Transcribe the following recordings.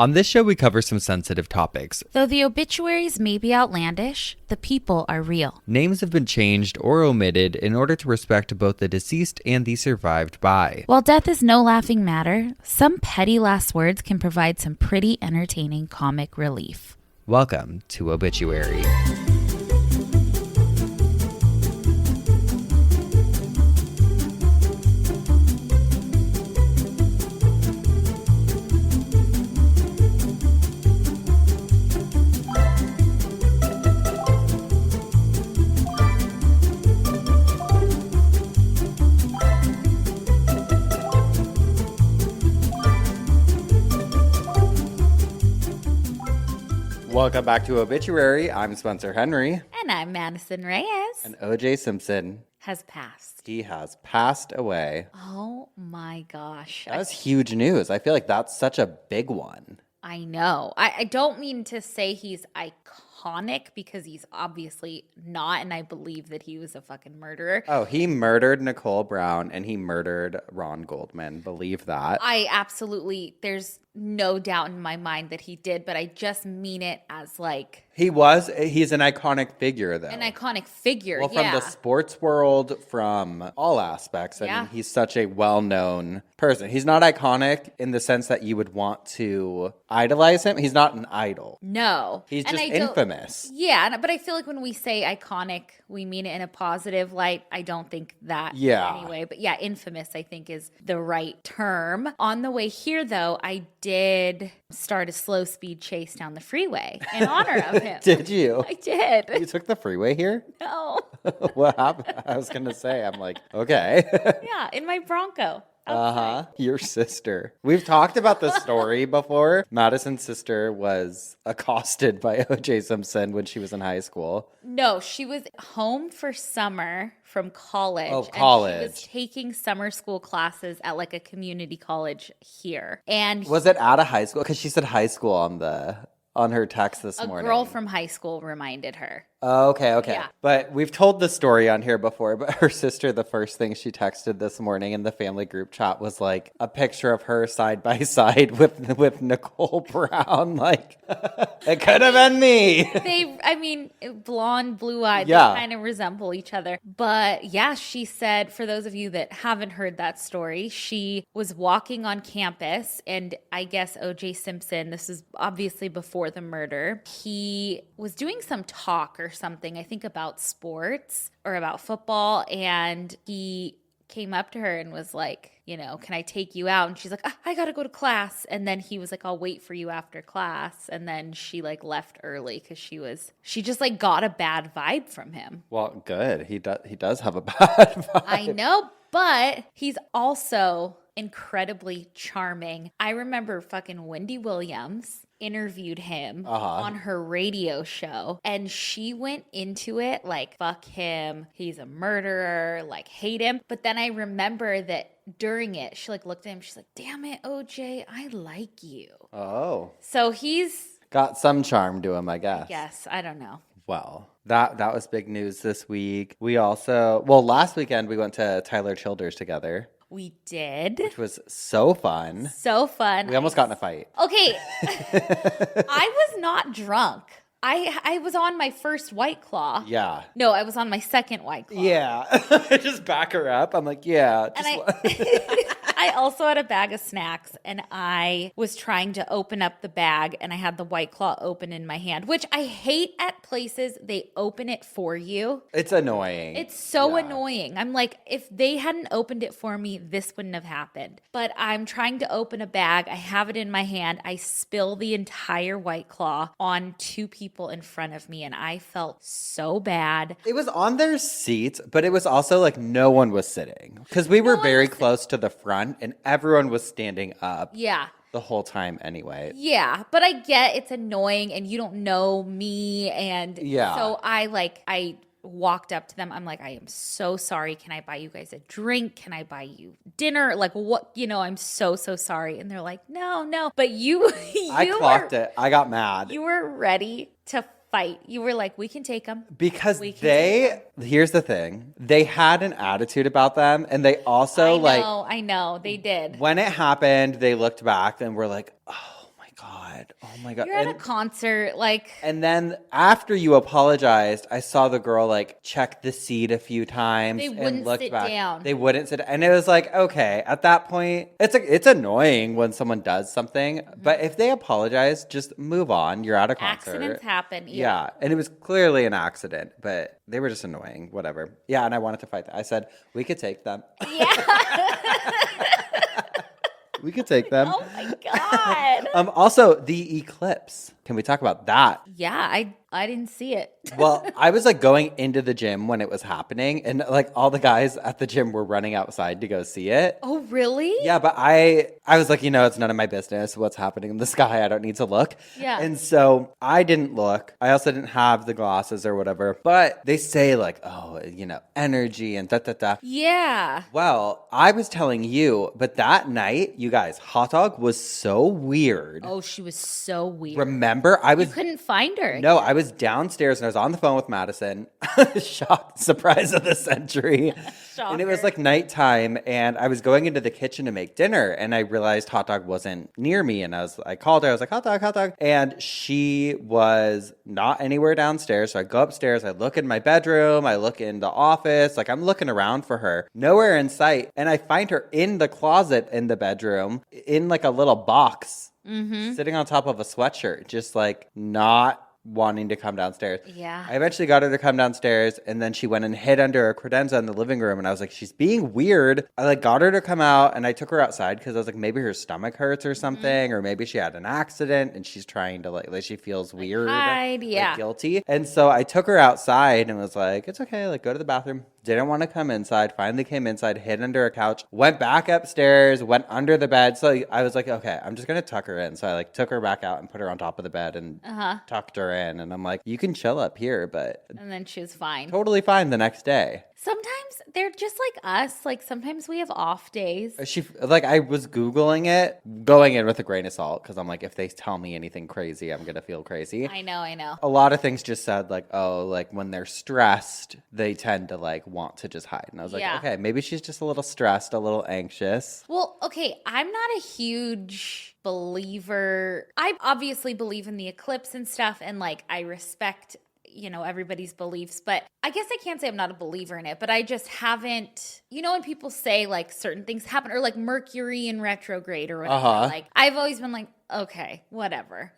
On this show, we cover some sensitive topics. Though the obituaries may be outlandish, the people are real. Names have been changed or omitted in order to respect both the deceased and the survived by. While death is no laughing matter, some petty last words can provide some pretty entertaining comic relief. Welcome to Obituary. Welcome back to Obituary. I'm Spencer Henry. And I'm Madison Reyes. And O.J. Simpson Has passed. He has passed away. Oh my gosh. That was huge news. I feel like that's such a big one. I know. I don't mean to say he's iconic because he's obviously not, and I believe that he was a fucking murderer. Oh, he murdered Nicole Brown and he murdered Ron Goldman. Believe that. I absolutely, there's no doubt in my mind that he did, but I just mean it as like... He's an iconic figure, though. An iconic figure, well, from the sports world, from all aspects. I mean, he's such a well-known person. He's not iconic in the sense that you would want to idolize him. He's not an idol. No. He's just infamous. Yeah, but I feel like when we say iconic, we mean it in a positive light. I don't think that anyway. But yeah, infamous, I think, is the right term. On the way here, though, I did start a slow speed chase down the freeway in honor of him. Did you? I did. You took the freeway here? No. What happened? I was going to say, I'm like, okay. Yeah, in my Bronco. Your sister. We've talked about this story before. Madison's sister was accosted by O.J. Simpson when she was in high school. No, she was home for summer from college. Oh, college. And she was taking summer school classes at like a community college here. And was it at a high school? Because she said high school on her text this morning. A girl from high school reminded her. Oh, okay. Yeah. But we've told the story on here before, but her sister, the first thing she texted this morning in the family group chat was like a picture of her side by side with Nicole Brown. Like, it could have been me. Blonde, blue-eyed, they kind of resemble each other. But yeah, she said, for those of you that haven't heard that story, she was walking on campus and I guess O.J. Simpson, this is obviously before the murder, he was doing some talk or something, I think about sports or about football, and he came up to her and was like, can I take you out? And she's like, I gotta go to class. And then he was like, I'll wait for you after class. And then she like left early because she just like got a bad vibe from him. Well, good. He does have a bad vibe. I know, but he's also incredibly charming. I remember fucking Wendy Williams interviewed him on her radio show, and she went into it like, fuck him, he's a murderer, like, hate him. But then I remember that during it, she like looked at him, she's like, damn it, OJ, I like you. Oh. So he's got some charm to him, I guess. Yes, I don't know. Well, that was big news this week. We also, last weekend we went to Tyler Childers together. We did. Which was so fun. So fun. We almost got in a fight. Okay. I was not drunk. I was on my first White Claw. Yeah. No, I was on my second White Claw. Yeah. Just back her up. I'm like, yeah. And I also had a bag of snacks, and I was trying to open up the bag, and I had the White Claw open in my hand, which I hate at places. They open it for you. It's annoying. It's so annoying. I'm like, if they hadn't opened it for me, this wouldn't have happened. But I'm trying to open a bag. I have it in my hand. I spill the entire White Claw on two people in front of me, and I felt so bad. It was on their seats, but it was also like no one was sitting because we were very close to the front and everyone was standing up. Yeah. The whole time anyway. Yeah, but I get it's annoying and you don't know me, and so I walked up to them. I'm like, I am so sorry. Can I buy you guys a drink? Can I buy you dinner? Like, what, I'm so sorry. And they're like, no. But I clocked it. I got mad. You were ready to fight. You were like, we can take them. Because here's the thing. They had an attitude about them. And they also I know, they did. When it happened, they looked back and were like, oh my God. God. Oh my God. You're at a concert, like. And then after you apologized, I saw the girl like check the seat a few times. They and wouldn't looked sit back. down. They wouldn't sit. And it was like, okay, at that point, it's annoying when someone does something. But if they apologize, just move on. You're at a concert. Accidents happen. Yeah. And it was clearly an accident, but they were just annoying. Whatever. Yeah. And I wanted to fight that. I said, we could take them. Yeah. We could take them. Oh my God. Also, the eclipse. Can we talk about that? Yeah, I didn't see it. Well, I was like going into the gym when it was happening, and like all the guys at the gym were running outside to go see it. Oh, really? Yeah, but I was like, it's none of my business what's happening in the sky. I don't need to look. Yeah. And so I didn't look. I also didn't have the glasses or whatever. But they say like, oh, energy and da-da-da. Yeah. Well, I was telling you, but that night, you guys, Hot Dog was so weird. Oh, she was so weird. Remember, You couldn't find her. No, I was downstairs and I was on the phone with Madison. Shock, surprise of the century. Shocker. And it was like nighttime and I was going into the kitchen to make dinner and I realized Hot Dog wasn't near me and I called her. I was like, Hot Dog, Hot Dog. And she was not anywhere downstairs. So I go upstairs, I look in my bedroom, I look in the office, like I'm looking around for her. Nowhere in sight. And I find her in the closet in the bedroom in like a little box. Mm-hmm. Sitting on top of a sweatshirt, just like not wanting to come downstairs. Yeah. I eventually got her to come downstairs and then she went and hid under a credenza in the living room and I was like, she's being weird. I like got her to come out and I took her outside because I was like, maybe her stomach hurts or something, or maybe she had an accident and she's trying to like she feels weird, hide, yeah. guilty. And so I took her outside and was like, it's okay, like go to the bathroom. Didn't want to come inside, finally came inside, hid under a couch, went back upstairs, went under the bed. So I was like, okay, I'm just going to tuck her in. So I like took her back out and put her on top of the bed and tucked her in. And I'm like, you can chill up here, but. And then she was fine. Totally fine the next day. Sometimes they're just like us. Like sometimes we have off days. I was Googling it, going in with a grain of salt, because I'm like, if they tell me anything crazy, I'm going to feel crazy. I know. A lot of things just said like, oh, like when they're stressed, they tend to like want to just hide. And I was like, okay, maybe she's just a little stressed, a little anxious. Well, okay, I'm not a huge believer. I obviously believe in the eclipse and stuff, and like I respect everybody's beliefs, but I guess I can't say I'm not a believer in it, but I just haven't, when people say like certain things happen or like Mercury in retrograde or whatever, like I've always been like, okay, whatever,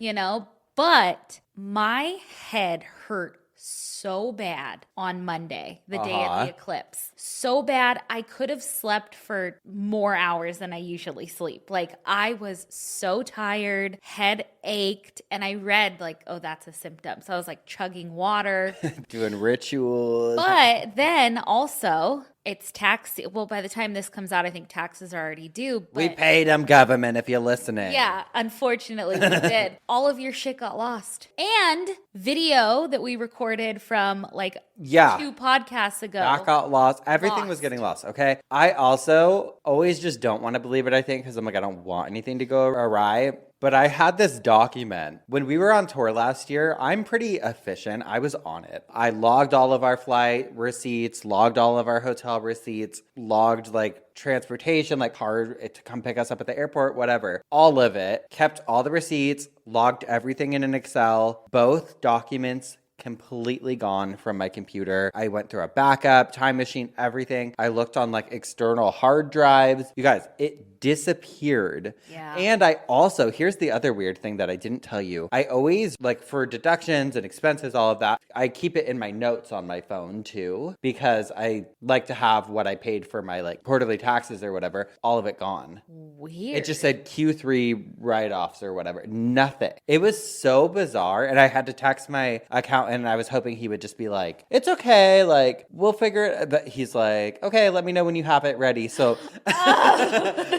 but my head hurt so bad on Monday, the day of the eclipse. So bad, I could have slept for more hours than I usually sleep. Like, I was so tired, head ached, and I read, like, oh, that's a symptom. So I was, like, chugging water. Doing rituals. But then also, it's tax. Well, by the time this comes out, I think taxes are already due. But we paid them, government, if you're listening. Yeah, unfortunately, we did. All of your shit got lost. And video that we recorded from like 2 podcasts ago. That got lost. Everything was getting lost, okay? I also always just don't want to believe it, I think, because I'm like, I don't want anything to go awry. But I had this document. When we were on tour last year, I'm pretty efficient. I was on it. I logged all of our flight receipts, logged all of our hotel receipts, logged like transportation, like car to come pick us up at the airport, whatever. All of it. Kept all the receipts, logged everything in an Excel. Both documents completely gone from my computer. I went through a backup, time machine, everything. I looked on like external hard drives. You guys, it disappeared. Yeah. And I also, here's the other weird thing that I didn't tell you. I always, like for deductions and expenses, all of that, I keep it in my notes on my phone too, because I like to have what I paid for my like quarterly taxes or whatever, all of it gone. Weird. It just said Q3 write-offs or whatever. Nothing. It was so bizarre. And I had to text my accountant and I was hoping he would just be like, it's okay. Like, we'll figure it. But he's like, okay, let me know when you have it ready. So,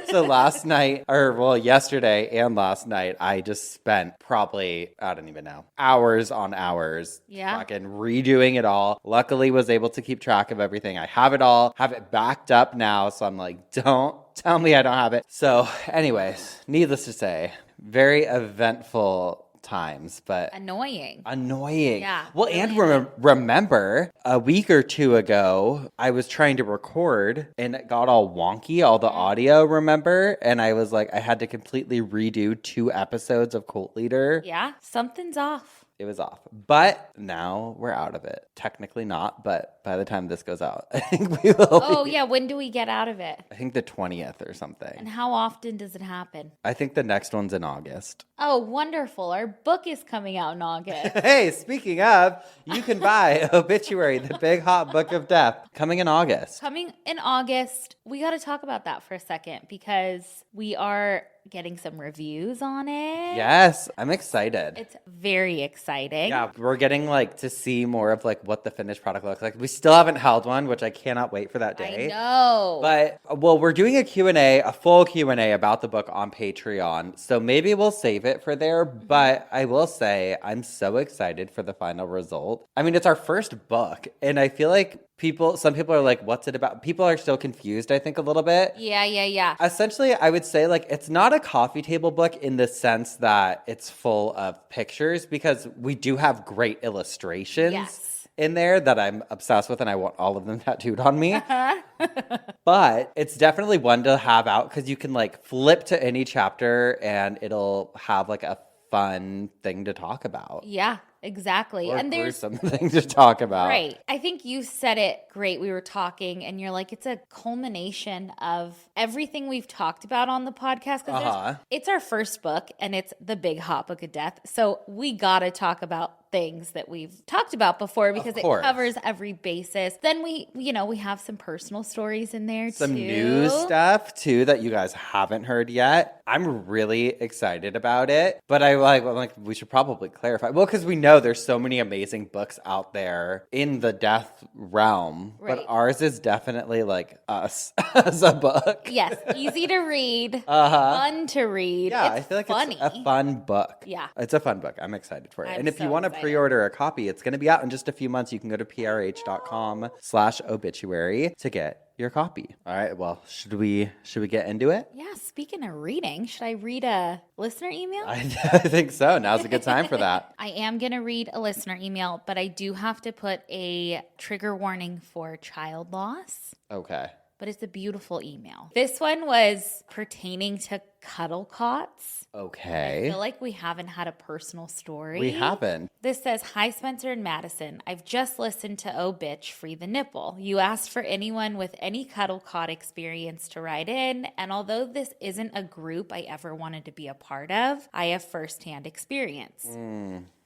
so last night, yesterday and last night, I just spent probably, I don't even know, hours on hours. Yeah. Fucking redoing it all. Luckily was able to keep track of everything. I have it all, have it backed up now. So I'm like, don't tell me I don't have it. So anyways, needless to say, very eventful times, but Annoying. Yeah. Well, really and remember a week or two ago, I was trying to record and it got all wonky, all the audio, remember? And I was like, I had to completely redo 2 episodes of Cult Leader. Yeah, something's off. It was off. But now we're out of it. Technically not, but by the time this goes out, I think we will. Oh, yeah. When do we get out of it? I think the 20th or something. And how often does it happen? I think the next one's in August. Oh, wonderful. Our book is coming out in August. Hey, speaking of, you can buy Obituary, the Big Hot Book of Death, coming in August. Coming in August. We got to talk about that for a second because we are getting some reviews on it. Yes, I'm excited. It's very exciting. Yeah, we're getting like to see more of like what the finished product looks like. We still haven't held one, which I cannot wait for that day. I know. But well, we're doing a Q&A, a full Q&A about the book on Patreon. So maybe we'll save it for there, but I will say I'm so excited for the final result. I mean, it's our first book, and I feel like some people are like, what's it about? People are still confused, I think, a little bit. Yeah. Essentially, I would say like it's not a coffee table book in the sense that it's full of pictures, because we do have great illustrations in there that I'm obsessed with, and I want all of them tattooed on me. But it's definitely one to have out because you can like flip to any chapter and it'll have like a fun thing to talk about. Yeah. Exactly. Or and there's something to talk about. Right. I think you said it great. We were talking and you're like, it's a culmination of everything we've talked about on the podcast. Because it's our first book and it's the Big Hot Book of Death. So we got to talk about things that we've talked about before because it covers every basis. Then we have some personal stories in there some news stuff too that you guys haven't heard yet. I'm really excited about it, but I'm like we should probably clarify. Well, because we know there's so many amazing books out there in the death realm, but ours is definitely like us as a book. Yes, easy to read, fun to read. Yeah, it's I feel like funny. It's a fun book. Yeah, it's a fun book. I'm excited for it. And if you want to excited. pre-order a copy, it's going to be out in just a few months. You can go to prh.com/obituary to get your copy. All right. Well, should we get into it? Yeah. Speaking of reading, should I read a listener email? I think so. Now's a good time for that. I am going to read a listener email, but I do have to put a trigger warning for child loss. Okay. But it's a beautiful email. This one was pertaining to cuddle cots. Okay. I feel like we haven't had a personal story. We haven't. This says, hi, Spencer and Madison. I've just listened to Oh Bitch, Free the Nipple. You asked for anyone with any cuddle cot experience to write in, and although this isn't a group I ever wanted to be a part of, I have firsthand experience.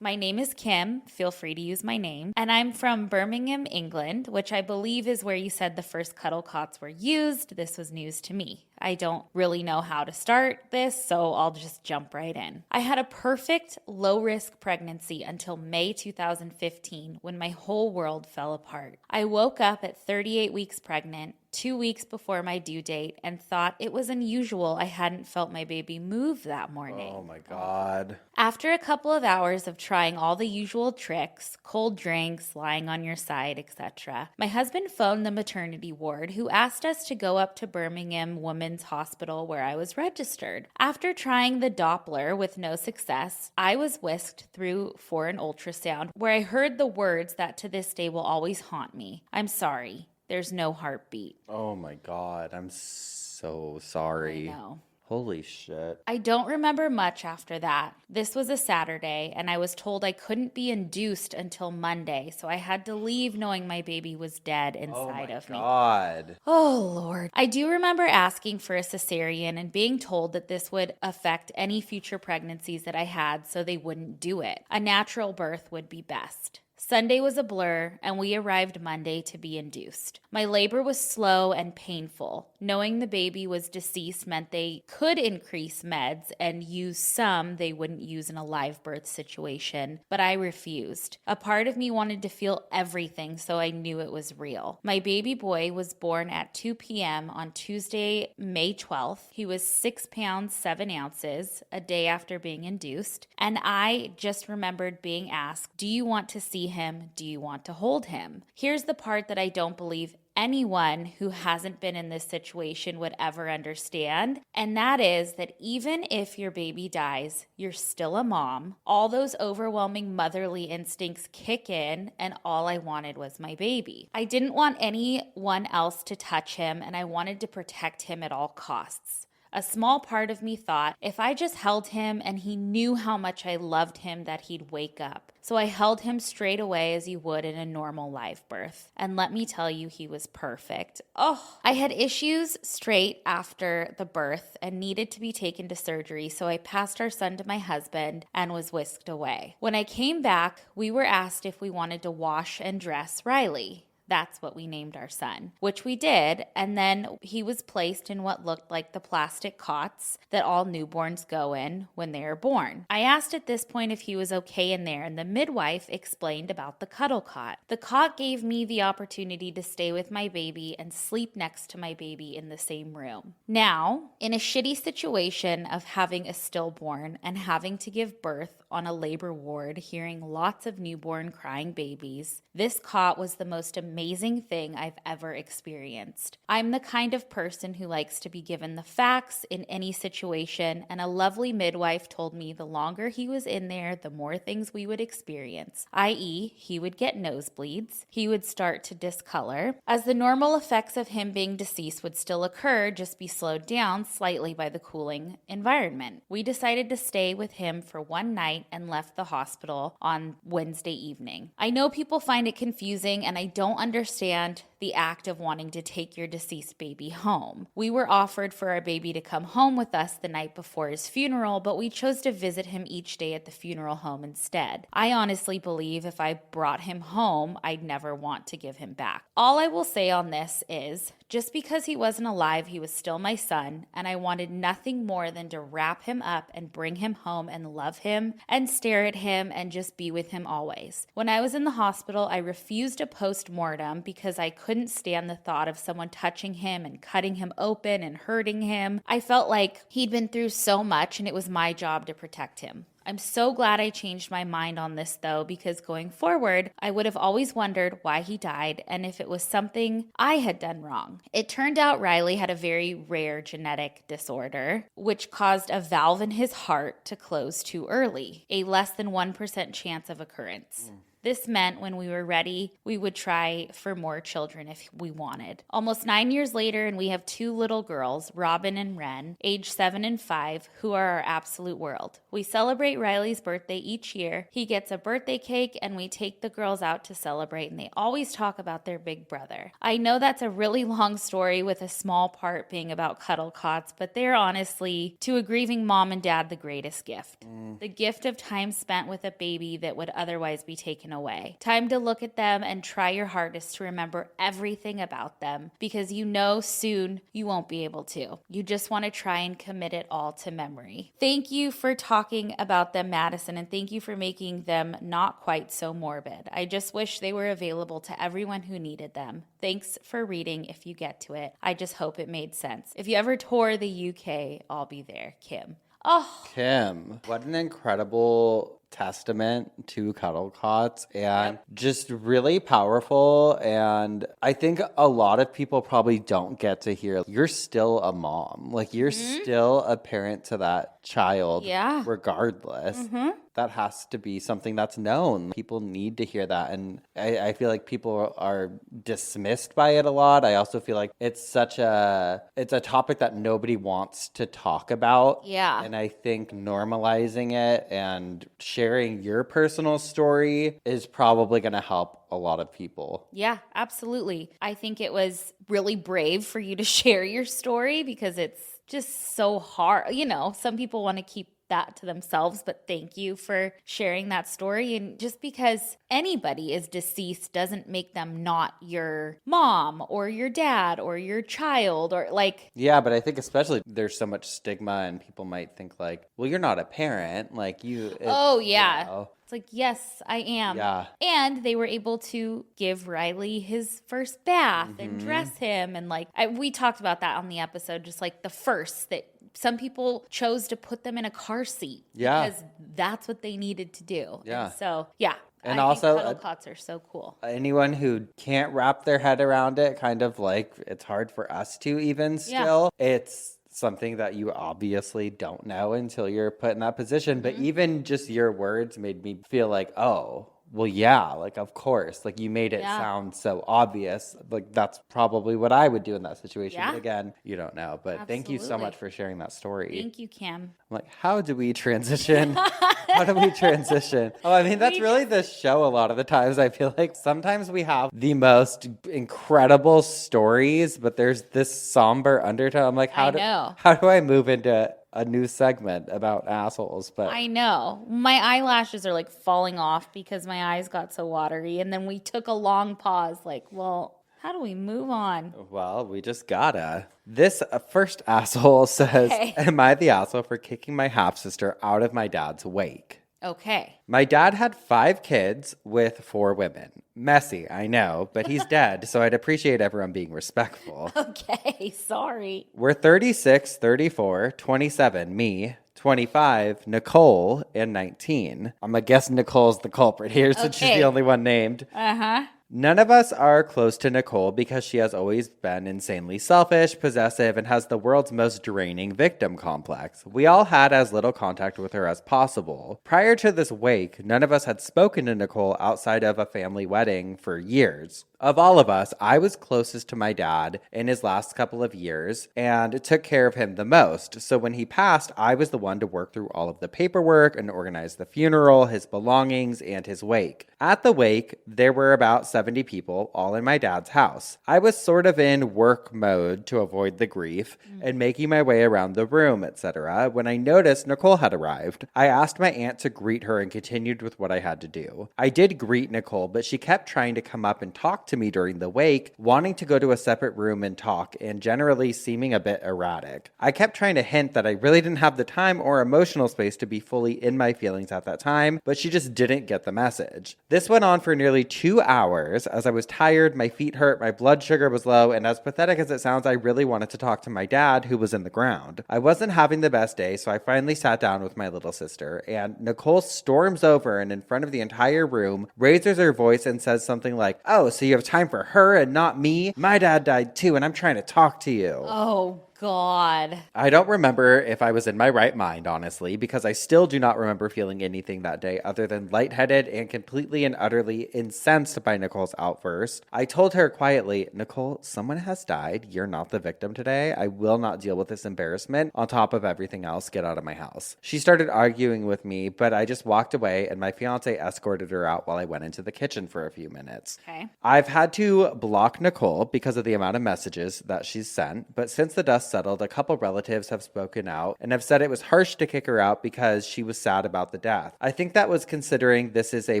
My name is Kim. Feel free to use my name. And I'm from Birmingham, England, which I believe is where you said the first cuddle cots were used. This was news to me. I don't really know how to start this, so I'll just jump right in. I had a perfect low-risk pregnancy until May 2015 when my whole world fell apart. I woke up at 38 weeks pregnant, 2 weeks before my due date, and thought it was unusual I hadn't felt my baby move that morning. Oh my God. After a couple of hours of trying all the usual tricks, cold drinks, lying on your side, etc., my husband phoned the maternity ward, who asked us to go up to Birmingham Women's Hospital where I was registered. After trying the Doppler with no success, I was whisked through for an ultrasound where I heard the words that to this day will always haunt me. I'm sorry. There's no heartbeat. Oh my God. I'm so sorry. I know. Holy shit. I don't remember much after that. This was a Saturday, and I was told I couldn't be induced until Monday, so I had to leave knowing my baby was dead inside of me. Oh my God. Oh, Lord. I do remember asking for a cesarean and being told that this would affect any future pregnancies that I had, so they wouldn't do it. A natural birth would be best. Sunday was a blur, and we arrived Monday to be induced. My labor was slow and painful. Knowing the baby was deceased meant they could increase meds and use some they wouldn't use in a live birth situation, but I refused. A part of me wanted to feel everything, so I knew it was real. My baby boy was born at 2 p.m. on Tuesday, May 12th. He was 6 pounds, 7 ounces, a day after being induced, and I just remembered being asked, do you want to see him? Do you want to hold him? Here's the part that I don't believe anyone who hasn't been in this situation would ever understand. And that is that even if your baby dies, you're still a mom. All those overwhelming motherly instincts kick in, and all I wanted was my baby. I didn't want anyone else to touch him, and I wanted to protect him at all costs. A small part of me thought if I just held him and he knew how much I loved him that he'd wake up. So I held him straight away as you would in a normal live birth. And let me tell you, he was perfect. Oh, I had issues straight after the birth and needed to be taken to surgery. So I passed our son to my husband and was whisked away. When I came back, we were asked if we wanted to wash and dress Riley. That's what we named our son, which we did. And then he was placed in what looked like the plastic cots that all newborns go in when they are born. I asked at this point if he was okay in there, and the midwife explained about the cuddle cot. The cot gave me the opportunity to stay with my baby and sleep next to my baby in the same room. Now, in a shitty situation of having a stillborn and having to give birth on a labor ward, hearing lots of newborn crying babies, this cot was the most amazing thing I've ever experienced. I'm the kind of person who likes to be given the facts in any situation, and a lovely midwife told me the longer he was in there, the more things we would experience, i.e., he would get nosebleeds, he would start to discolor, as the normal effects of him being deceased would still occur, just be slowed down slightly by the cooling environment. We decided to stay with him for one night and left the hospital on Wednesday evening. I know people find it confusing, and I don't understand the act of wanting to take your deceased baby home. We were offered for our baby to come home with us the night before his funeral, but we chose to visit him each day at the funeral home instead. I honestly believe if I brought him home, I'd never want to give him back. All I will say on this is, just because he wasn't alive, he was still my son, and I wanted nothing more than to wrap him up and bring him home and love him and stare at him and just be with him always. When I was in the hospital, I refused a post-mortem because I couldn't stand the thought of someone touching him and cutting him open and hurting him. I felt like he'd been through so much, and it was my job to protect him. I'm so glad I changed my mind on this, though, because going forward, I would have always wondered why he died and if it was something I had done wrong. It turned out Riley had a very rare genetic disorder, which caused a valve in his heart to close too early, a less than 1% chance of occurrence. This meant when we were ready, we would try for more children if we wanted. Almost 9 years later, and we have 2 little girls, Robin and Wren, age 7 and 5, who are our absolute world. We celebrate Riley's birthday each year. He gets a birthday cake, and we take the girls out to celebrate, and they always talk about their big brother. I know that's a really long story with a small part being about cuddle cots, but they're honestly, to a grieving mom and dad, the greatest gift. The gift of time spent with a baby that would otherwise be taken away. Time to look at them and try your hardest to remember everything about them, because you know soon you won't be able to. You just want to try and commit it all to memory. Thank you for talking about them, Madison, and thank you for making them not quite so morbid. I just wish they were available to everyone who needed them. Thanks for reading if you get to it. I just hope it made sense. If you ever tour the UK, I'll be there. Kim. Oh, Kim, what an incredible testament to cuddle cots, and just really powerful. And I think a lot of people probably don't get to hear you're still a mom, like you're still a parent to that child, regardless. That has to be something that's known. People need to hear that. And I feel like people are dismissed by it a lot. I also feel like it's a topic that nobody wants to talk about. Yeah. And I think normalizing it and sharing your personal story is probably going to help a lot of people. Yeah, absolutely. I think it was really brave for you to share your story, because it's just so hard. You know, some people want to keep that to themselves, but thank you for sharing that story. And just because anybody is deceased doesn't make them not your mom or your dad or your child, or like... Yeah, but I think especially there's so much stigma, and people might think like, well, you're not a parent, like you... Oh, yeah. You know. It's like, yes, I am. Yeah. And they were able to give Riley his first bath and dress him. And like, we talked about that on the episode, just like the first, that some people chose to put them in a car seat. Yeah. Because that's what they needed to do. Yeah. And so, yeah. And I also, think cuddle cots are so cool. anyone who can't wrap their head around it, kind of like it's hard for us to even still. It's something that you obviously don't know until you're put in that position. But even just your words made me feel like, oh, well, yeah, like, of course, like you made it sound so obvious. Like, that's probably what I would do in that situation. But again, you don't know. But thank you so much for sharing that story. Thank you, Cam. I'm like, how do we transition? How do we transition? Oh, I mean, that's really the show a lot of the times. I feel like sometimes we have the most incredible stories, but there's this somber undertone. I'm like, how do I move into a new segment about assholes? But I know. My eyelashes are like falling off because my eyes got so watery. And then we took a long pause, like, well, how do we move on? Well, we just gotta. This first asshole says, am I the asshole for kicking my half-sister out of my dad's wake? Okay. My dad had 5 kids with 4 women. Messy, I know, but he's dead, so I'd appreciate everyone being respectful. Okay, sorry. We're 36, 34, 27, me, 25, Nicole, and 19. I'm going to guess Nicole's the culprit here since she's the only one named. Uh-huh. None of us are close to Nicole because she has always been insanely selfish, possessive, and has the world's most draining victim complex. We all had as little contact with her as possible. Prior to this wake, none of us had spoken to Nicole outside of a family wedding for years. Of all of us, I was closest to my dad in his last couple of years and took care of him the most. So when he passed, I was the one to work through all of the paperwork and organize the funeral, his belongings, and his wake. At the wake, there were about 70 people, all in my dad's house. I was sort of in work mode to avoid the grief and making my way around the room, etc. when I noticed Nicole had arrived. I asked my aunt to greet her and continued with what I had to do. I did greet Nicole, but she kept trying to come up and talk to me during the wake, wanting to go to a separate room and talk, and generally seeming a bit erratic. I kept trying to hint that I really didn't have the time or emotional space to be fully in my feelings at that time, but she just didn't get the message. This went on for nearly 2 hours as I was tired, my feet hurt, my blood sugar was low, and as pathetic as it sounds, I really wanted to talk to my dad, who was in the ground. I wasn't having the best day, so I finally sat down with my little sister, and Nicole storms over and in front of the entire room, raises her voice and says something like, "Oh, so you have time for her and not me? My dad died too, and I'm trying to talk to you." Oh, God. I don't remember if I was in my right mind, honestly, because I still do not remember feeling anything that day other than lightheaded and completely and utterly incensed by Nicole's outburst. I told her quietly, "Nicole, someone has died. You're not the victim today. I will not deal with this embarrassment. On top of everything else, get out of my house." She started arguing with me, but I just walked away and my fiance escorted her out while I went into the kitchen for a few minutes. Okay. I've had to block Nicole because of the amount of messages that she's sent, but since the dust settled, a couple relatives have spoken out and have said it was harsh to kick her out because she was sad about the death. I think that was considering this is a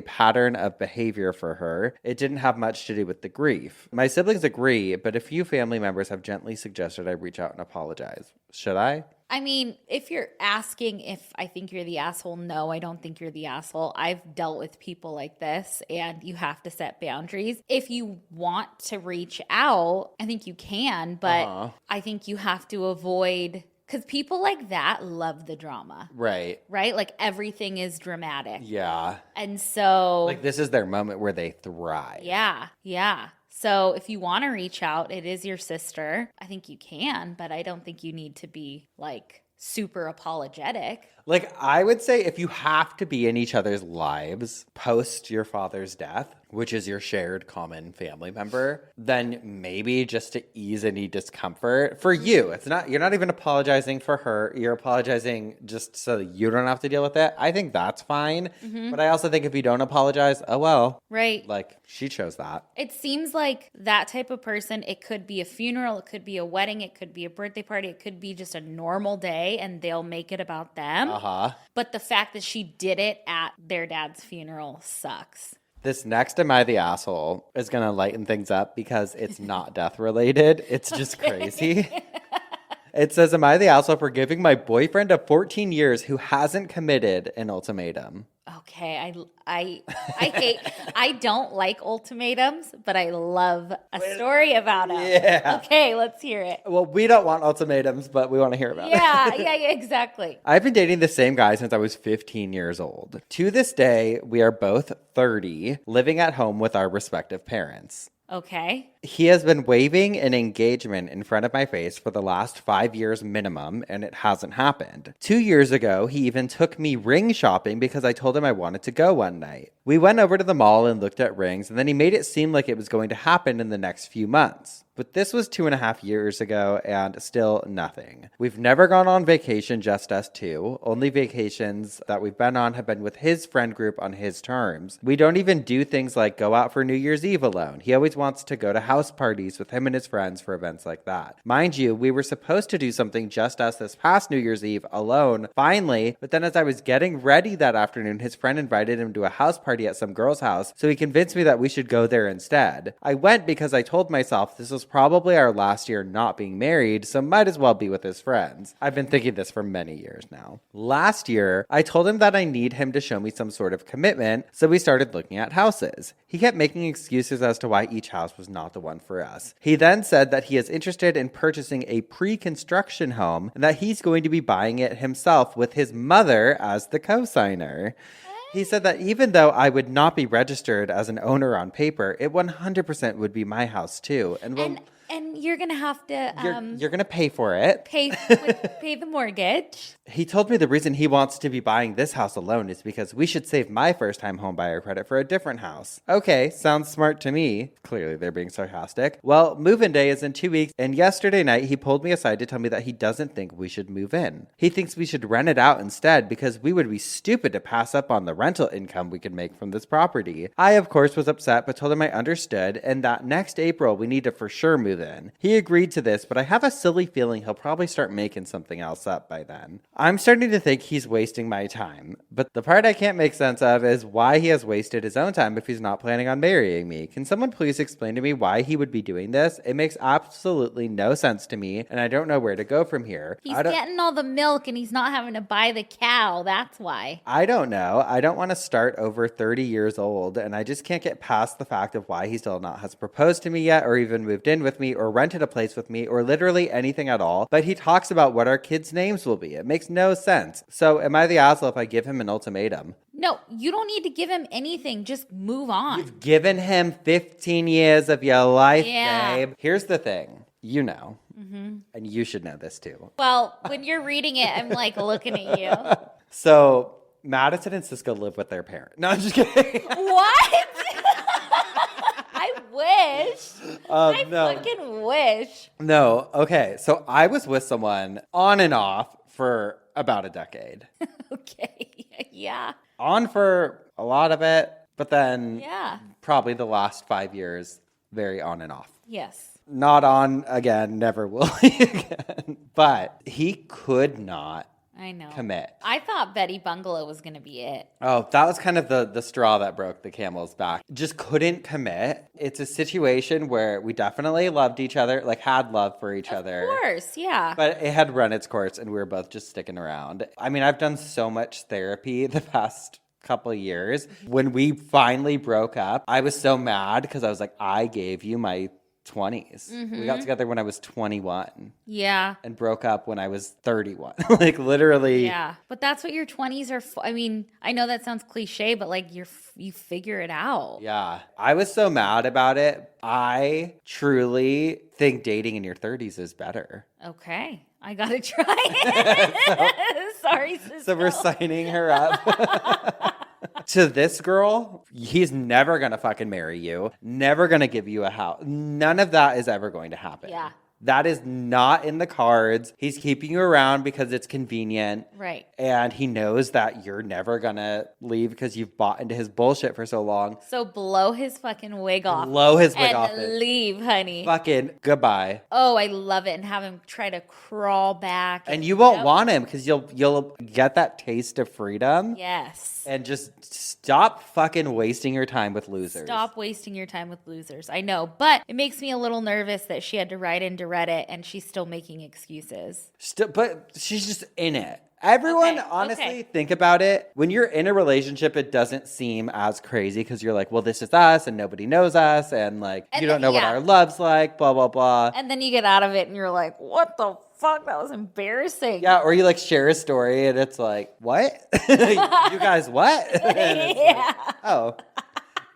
pattern of behavior for her. It didn't have much to do with the grief. My siblings agree, but a few family members have gently suggested I reach out and apologize. Should I? I mean, if you're asking if I think you're the asshole, no, I don't think you're the asshole. I've dealt with people like this, and you have to set boundaries. If you want to reach out, I think you can, but I think you have to avoid, because people like that love the drama. Right. Right? Like everything is dramatic. Yeah. And so, like, this is their moment where they thrive. Yeah. Yeah. So if you want to reach out, it is your sister. I think you can, but I don't think you need to be like super apologetic. Like, I would say if you have to be in each other's lives post your father's death, which is your shared common family member, then maybe just to ease any discomfort for you. It's not, you're not even apologizing for her. You're apologizing just so that you don't have to deal with it. I think that's fine. But I also think if you don't apologize, oh well. Right. Like, she chose that. It seems like that type of person, it could be a funeral, it could be a wedding, it could be a birthday party, it could be just a normal day and they'll make it about them. But the fact that she did it at their dad's funeral sucks. This next Am I the Asshole is going to lighten things up because it's not death related. It's just crazy. It says, am I the asshole for giving my boyfriend of 14 years who hasn't committed an ultimatum? Okay, I hate, I don't like ultimatums, but I love a story about them. Yeah. Okay, let's hear it. Well, we don't want ultimatums, but we want to hear about it. Yeah, exactly. I've been dating the same guy since I was 15 years old. To this day, we are both 30, living at home with our respective parents. Okay. He has been waving an engagement in front of my face for the last 5 years minimum, and it hasn't happened. 2 years ago, he even took me ring shopping because I told him I wanted to go one night. We went over to the mall and looked at rings, and then he made it seem like it was going to happen in the next few months. But this was 2.5 years ago, and still nothing. We've never gone on vacation, just us two. Only vacations that we've been on have been with his friend group on his terms. We don't even do things like go out for New Year's Eve alone. He always wants to go to house parties with him and his friends for events like that. Mind you, we were supposed to do something just us this past New Year's Eve alone, finally, but then as I was getting ready that afternoon, his friend invited him to a house party at some girl's house, so he convinced me that we should go there instead. I went because I told myself this was probably our last year not being married, so might as well be with his friends. I've been thinking this for many years now. Last year, I told him that I need him to show me some sort of commitment, so we started looking at houses. He kept making excuses as to why each house was not the one for us. He then said that he is interested in purchasing a pre-construction home and that he's going to be buying it himself with his mother as the co-signer. He said that even though I would not be registered as an owner on paper, it 100% would be my house too. And you're going to have to... you're going to pay for it. Pay the mortgage. He told me the reason he wants to be buying this house alone is because we should save my first-time home buyer credit for a different house. Okay, sounds smart to me. Clearly, they're being sarcastic. Well, move-in day is in 2 weeks, and yesterday night, he pulled me aside to tell me that he doesn't think we should move in. He thinks we should rent it out instead because we would be stupid to pass up on the rental income we could make from this property. I, of course, was upset, but told him I understood, and that next April, we need to for sure move in. He agreed to this, but I have a silly feeling he'll probably start making something else up by then. I'm starting to think he's wasting my time, but the part I can't make sense of is why he has wasted his own time if he's not planning on marrying me. Can someone please explain to me why he would be doing this? It makes absolutely no sense to me, and I don't know where to go from here. He's getting all the milk and he's not having to buy the cow. That's why. I don't know. I don't want to start over 30 years old, and I just can't get past the fact of why he still not has proposed to me yet, or even moved in with me, or rented a place with me, or literally anything at all. But he talks about what our kids' names will be. It makes no sense. So am I the asshole if I give him an ultimatum? No, you don't need to give him anything. Just move on. You've given him 15 years of your life, babe. Here's the thing. You know. Mm-hmm. And you should know this too. Well, when you're reading it, I'm like looking at you. So Madison and Cisco live with their parents. No, I'm just kidding. What? I wish. I no. fucking wish. No. Okay. So I was with someone on and off for about a decade. Okay. Yeah. On for a lot of it, but then probably the last 5 years, very on and off. Yes. Not on again, never will again. But he could not commit. I thought Betty Bungalow was going to be it. Oh, that was kind of the straw that broke the camel's back. Just couldn't commit. It's a situation where we definitely loved each other, like had love for each other. Of course, yeah. But it had run its course and we were both just sticking around. I mean, I've done so much therapy the past couple of years. When we finally broke up, I was so mad because I was like, I gave you my 20s. Mm-hmm. We got together when I was 21. Yeah. And broke up when I was 31. Like literally. Yeah. But that's what your 20s are for. I mean, I know that sounds cliche, but like you figure it out. Yeah. I was so mad about it. I truly think dating in your 30s is better. Okay. I got to try it. Sorry, sister. So we're signing her up. To this girl, he's never going to fucking marry you. Never going to give you a house. None of that is ever going to happen. Yeah. That is not in the cards. He's keeping you around because it's convenient. Right. And he knows that you're never going to leave because you've bought into his bullshit for so long. So blow his fucking wig off. Blow his wig off. And leave, honey. Fucking goodbye. Oh, I love it. And have him try to crawl back. And you won't want him because you'll get that taste of freedom. Yes. And just stop fucking wasting your time with losers. Stop wasting your time with losers. I know. But it makes me a little nervous that she had to write into Reddit and she's still making excuses. But she's just in it. Everyone, Okay, honestly, okay. think about it. When you're in a relationship, it doesn't seem as crazy because you're like, well, this is us and nobody knows us. And like, And you don't know what yeah. our love's like, blah, blah, blah. And then you get out of it and you're like, what the fuck? That was embarrassing. Yeah, or you like share a story and it's like, what? You guys, what? And it's like, oh,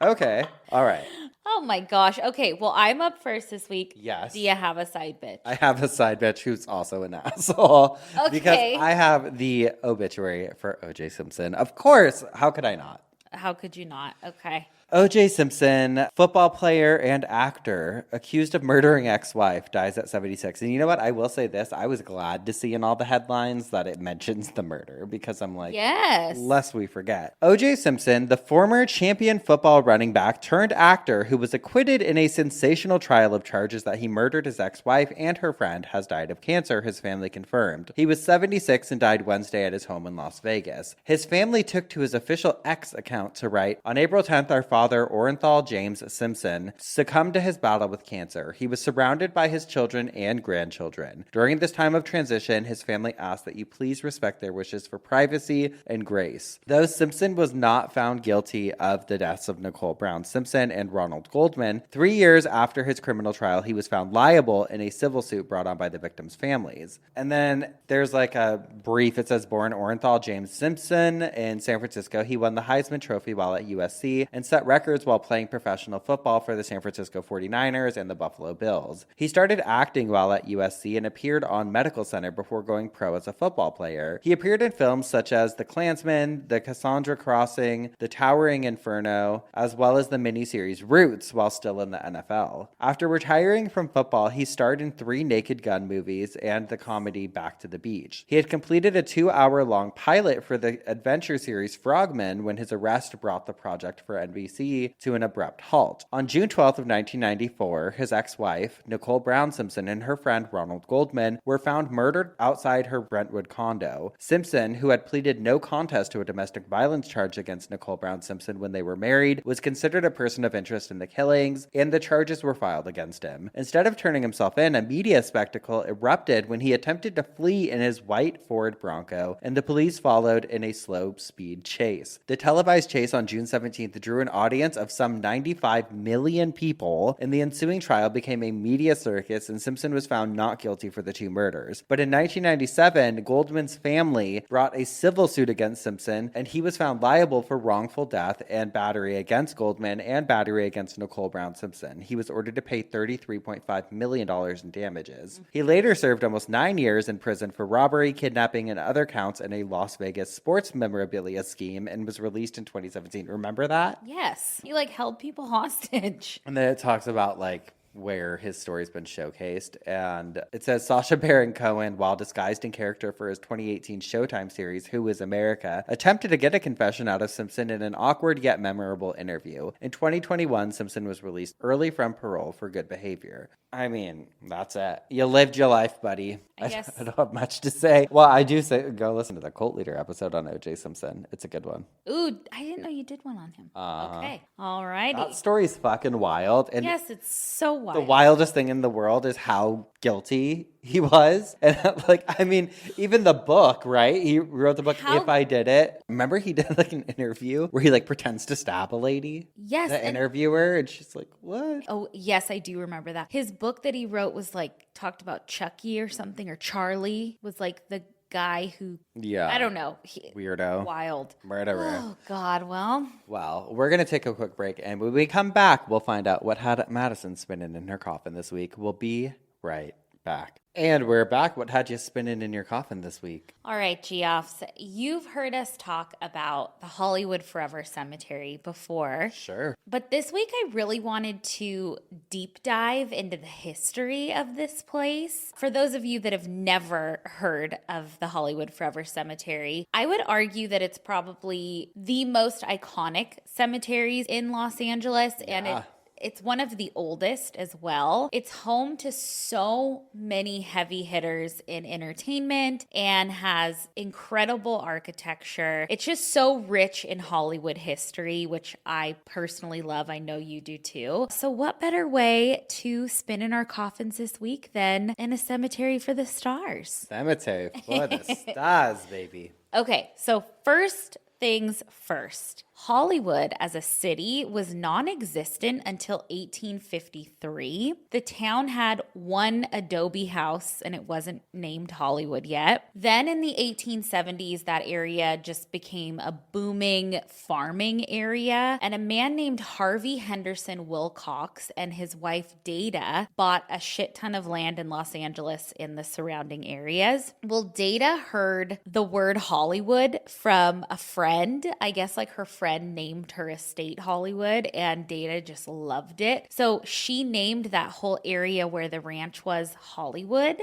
okay. All right. Oh my gosh. Okay, well, I'm up first this week. Yes. Do you have a side bitch? I have a side bitch who's also an asshole. Okay. Because I have the obituary for O.J. Simpson. Of course. How could I not? How could you not? Okay. O.J. Simpson, football player and actor, accused of murdering ex-wife, dies at 76. And you know what? I will say this. I was glad to see in all the headlines that it mentions the murder because I'm like, yes, lest we forget. O.J. Simpson, the former champion football running back turned actor who was acquitted in a sensational trial of charges that he murdered his ex-wife and her friend, has died of cancer, his family confirmed. He was 76 and died Wednesday at his home in Las Vegas. His family took to his official X account to write, on April 10th, our father, Orenthal James Simpson, succumbed to his battle with cancer. He was surrounded by his children and grandchildren. During this time of transition, his family asked that you please respect their wishes for privacy and grace. Though Simpson was not found guilty of the deaths of Nicole Brown Simpson and Ronald Goldman, 3 years after his criminal trial, he was found liable in a civil suit brought on by the victims' families. And then there's like a brief. It says, born Orenthal James Simpson in San Francisco, he won the Heisman Trophy while at USC and set records while playing professional football for the San Francisco 49ers and the Buffalo Bills. He started acting while at USC and appeared on Medical Center before going pro as a football player. He appeared in films such as The Klansman, The Cassandra Crossing, The Towering Inferno, as well as the miniseries Roots while still in the NFL. After retiring from football, he starred in 3 Naked Gun movies and the comedy Back to the Beach. He had completed a 2-hour-long pilot for the adventure series Frogman when his arrest brought the project for NBC to an abrupt halt. On June 12th of 1994, his ex-wife, Nicole Brown Simpson, and her friend Ronald Goldman were found murdered outside her Brentwood condo. Simpson, who had pleaded no contest to a domestic violence charge against Nicole Brown Simpson when they were married, was considered a person of interest in the killings, and the charges were filed against him. Instead of turning himself in, a media spectacle erupted when he attempted to flee in his white Ford Bronco, and the police followed in a slow-speed chase. The televised chase on June 17th drew an audience of some 95 million people, and the ensuing trial became a media circus, and Simpson was found not guilty for the 2 murders. But in 1997, Goldman's family brought a civil suit against Simpson, and he was found liable for wrongful death and battery against Goldman and battery against Nicole Brown Simpson. He was ordered to pay $33.5 million in damages. He later served almost 9 years in prison for robbery, kidnapping, and other counts in a Las Vegas sports memorabilia scheme and was released in 2017. Remember that? yes. You like held people hostage. And then it talks about like where his story's been showcased. And it says Sacha Baron Cohen, while disguised in character for his 2018 Showtime series, Who is America, attempted to get a confession out of Simpson in an awkward yet memorable interview. In 2021, Simpson was released early from parole for good behavior. I mean, that's it. You lived your life, buddy. I don't have much to say. Well, I do say go listen to the Cult Leader episode on O.J. Simpson. It's a good one. Ooh, I didn't know you did one on him. Okay. All righty. That story's fucking wild. And yes, it's so wild. the wildest thing in the world is how guilty he was. And like, I mean, even the book, right? He wrote the book, If I Did It. Remember he did like an interview where he like pretends to stab a lady? Yes. The interviewer. And she's like, what? Oh, yes, I do remember that. His book that he wrote was like, talked about Chucky or something, or Charlie was like the guy who, I don't know. Weirdo. Wild. Murderer. Oh, God. Well, we're going to take a quick break. And when we come back, we'll find out what had Madison spinning in her coffin this week. We'll be right back. And we're back. What had you spinning in your coffin this week? all right, Geoffs. You've heard us talk about the Hollywood Forever Cemetery before. Sure. But this week I really wanted to deep dive into the history of this place. For those of you that have never heard of the Hollywood Forever Cemetery, I would argue that it's probably the most iconic cemeteries in Los Angeles. And It's one of the oldest as well. It's home to so many heavy hitters in entertainment and has incredible architecture. It's just so rich in Hollywood history, which I personally love. I know you do too. So what better way to spin in our coffins this week than in a cemetery for the stars? Cemetery for the stars, baby. Okay, so first things first. Hollywood as a city was non-existent until 1853. The town had one adobe house and it wasn't named Hollywood yet. Then in the 1870s, that area just became a booming farming area. And a man named Harvey Henderson Wilcox and his wife Data bought a shit ton of land in Los Angeles in the surrounding areas. Well, Data heard the word Hollywood from a friend. I guess like her friend named her estate Hollywood, and Data just loved it. So she named that whole area where the ranch was Hollywood.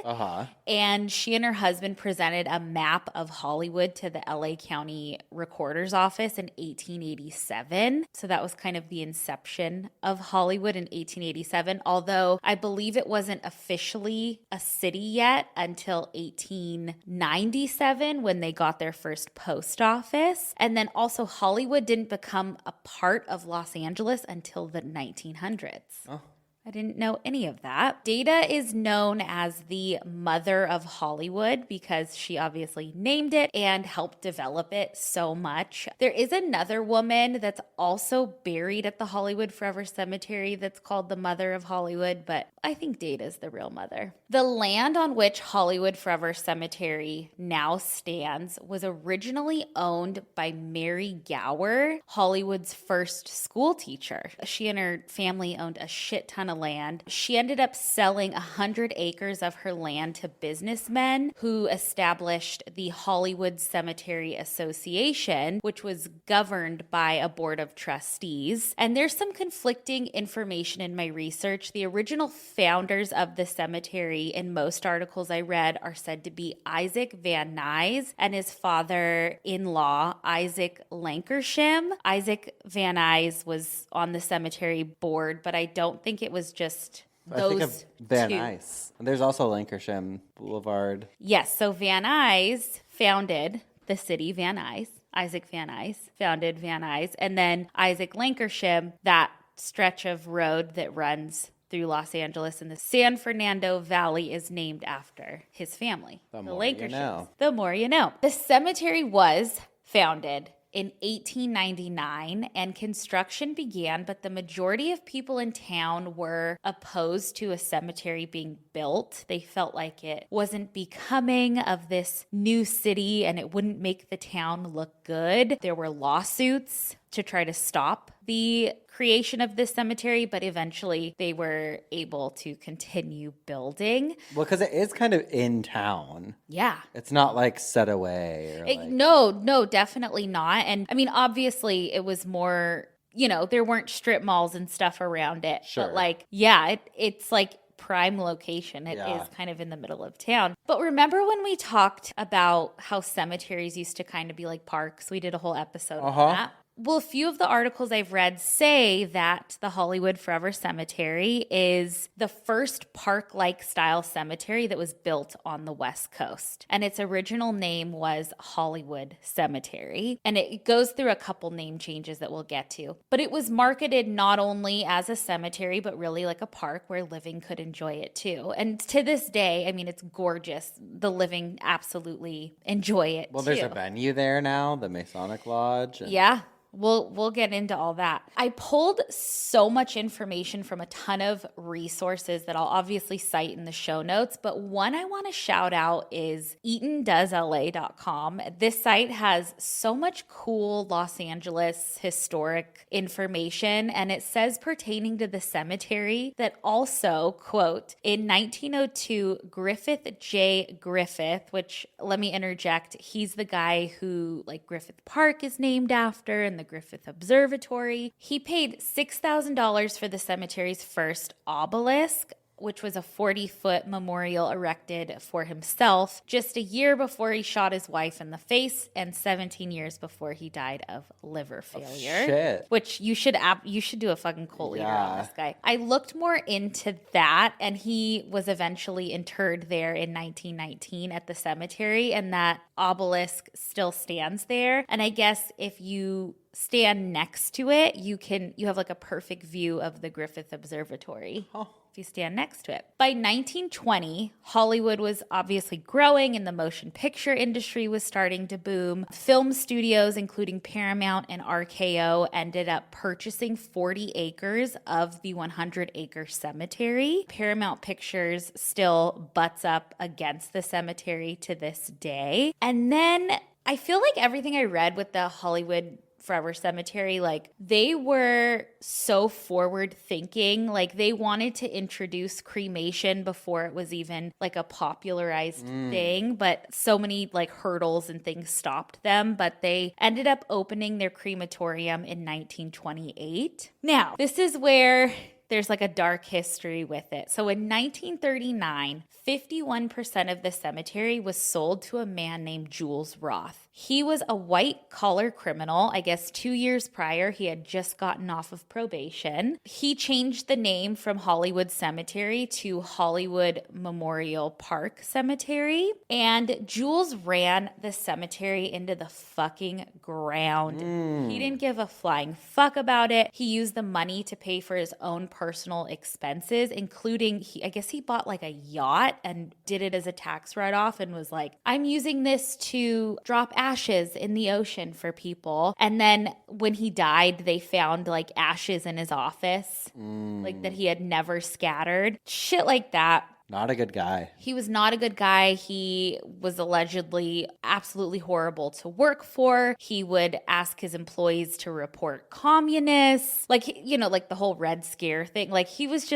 And she and her husband presented a map of Hollywood to the LA County Recorder's Office in 1887. So that was kind of the inception of Hollywood in 1887, although I believe it wasn't officially a city yet until 1897 when they got their first post office. And then also Hollywood didn't become a part of Los Angeles until the 1900s. Oh. I didn't know any of that. Data is known as the mother of Hollywood because she obviously named it and helped develop it so much. There is another woman that's also buried at the Hollywood Forever Cemetery that's called the mother of Hollywood, but I think Data's the real mother. The land on which Hollywood Forever Cemetery now stands was originally owned by Mary Gower, Hollywood's first school teacher. She and her family owned a shit ton of land. She ended up selling 100 acres of her land to businessmen who established the Hollywood Cemetery Association, which was governed by a board of trustees. And there's some conflicting information in my research. The original founders of the cemetery in most articles I read are said to be Isaac Van Nuys and his father-in-law, Isaac Lankershim. Isaac Van Nuys was on the cemetery board, but I don't think it was just those I think of Van two. Nuys. There's also Lankershim Boulevard. Yes, so Van Nuys founded the city Van Nuys. Isaac Van Nuys founded Van Nuys. And then Isaac Lankershim, that stretch of road that runs through Los Angeles in the San Fernando Valley, is named after his family. The Lankershims. You know. The more you know. The cemetery was founded in 1899 and construction began, but the majority of people in town were opposed to a cemetery being built. They felt like it wasn't becoming of this new city and it wouldn't make the town look good. There were lawsuits to try to stop the creation of this cemetery, but eventually they were able to continue building. Well, because it is kind of in town. Yeah. It's not like set away. Or No, definitely not. And I mean, obviously it was more, there weren't strip malls and stuff around it. Sure. But like, yeah, it's like prime location. It is kind of in the middle of town. But remember when we talked about how cemeteries used to kind of be like parks? We did a whole episode on that. Well, a few of the articles I've read say that the Hollywood Forever Cemetery is the first park-like style cemetery that was built on the West Coast. And its original name was Hollywood Cemetery. And it goes through a couple name changes that we'll get to. But it was marketed not only as a cemetery, but really like a park where living could enjoy it too. And to this day, I mean, it's gorgeous. The living absolutely enjoy it well, too. There's a venue there now, the Masonic Lodge. Yeah. We'll get into all that. I pulled so much information from a ton of resources that I'll obviously cite in the show notes, but one I want to shout out is EatonDoesLA.com. This site has so much cool Los Angeles historic information, and it says pertaining to the cemetery that also, quote, in 1902, Griffith J. Griffith, which let me interject, he's the guy who like Griffith Park is named after and the Griffith Observatory. He paid $6,000 for the cemetery's first obelisk. which was a 40-foot memorial erected for himself just a year before he shot his wife in the face and 17 years before he died of liver failure. Shit. Which you should do a fucking cult leader on this guy. I looked more into that, and he was eventually interred there in 1919 at the cemetery, and that obelisk still stands there. And I guess if you stand next to it, you have like a perfect view of the Griffith Observatory. Oh. If you stand next to it. By 1920, Hollywood was obviously growing and the motion picture industry was starting to boom. Film studios, including Paramount and RKO, ended up purchasing 40 acres of the 100-acre cemetery. Paramount Pictures still butts up against the cemetery to this day. And then I feel like everything I read with the Hollywood Forever Cemetery, like they were so forward thinking, like they wanted to introduce cremation before it was even like a popularized thing, but so many like hurdles and things stopped them, but they ended up opening their crematorium in 1928. Now, this is where there's like a dark history with it. So in 1939, 51% of the cemetery was sold to a man named Jules Roth. He was a white-collar criminal. I guess 2 years prior, he had just gotten off of probation. He changed the name from Hollywood Cemetery to Hollywood Memorial Park Cemetery. And Jules ran the cemetery into the fucking ground. He didn't give a flying fuck about it. He used the money to pay for his own personal expenses, including, I guess he bought like a yacht and did it as a tax write-off and was like, I'm using this to drop ashes in the ocean for people. And then when he died, they found like ashes in his office, like that he had never scattered. Shit like that. Not a good guy. He was not a good guy. He was allegedly absolutely horrible to work for. He would ask his employees to report communists. Like, you know, like the whole Red Scare thing. Like he was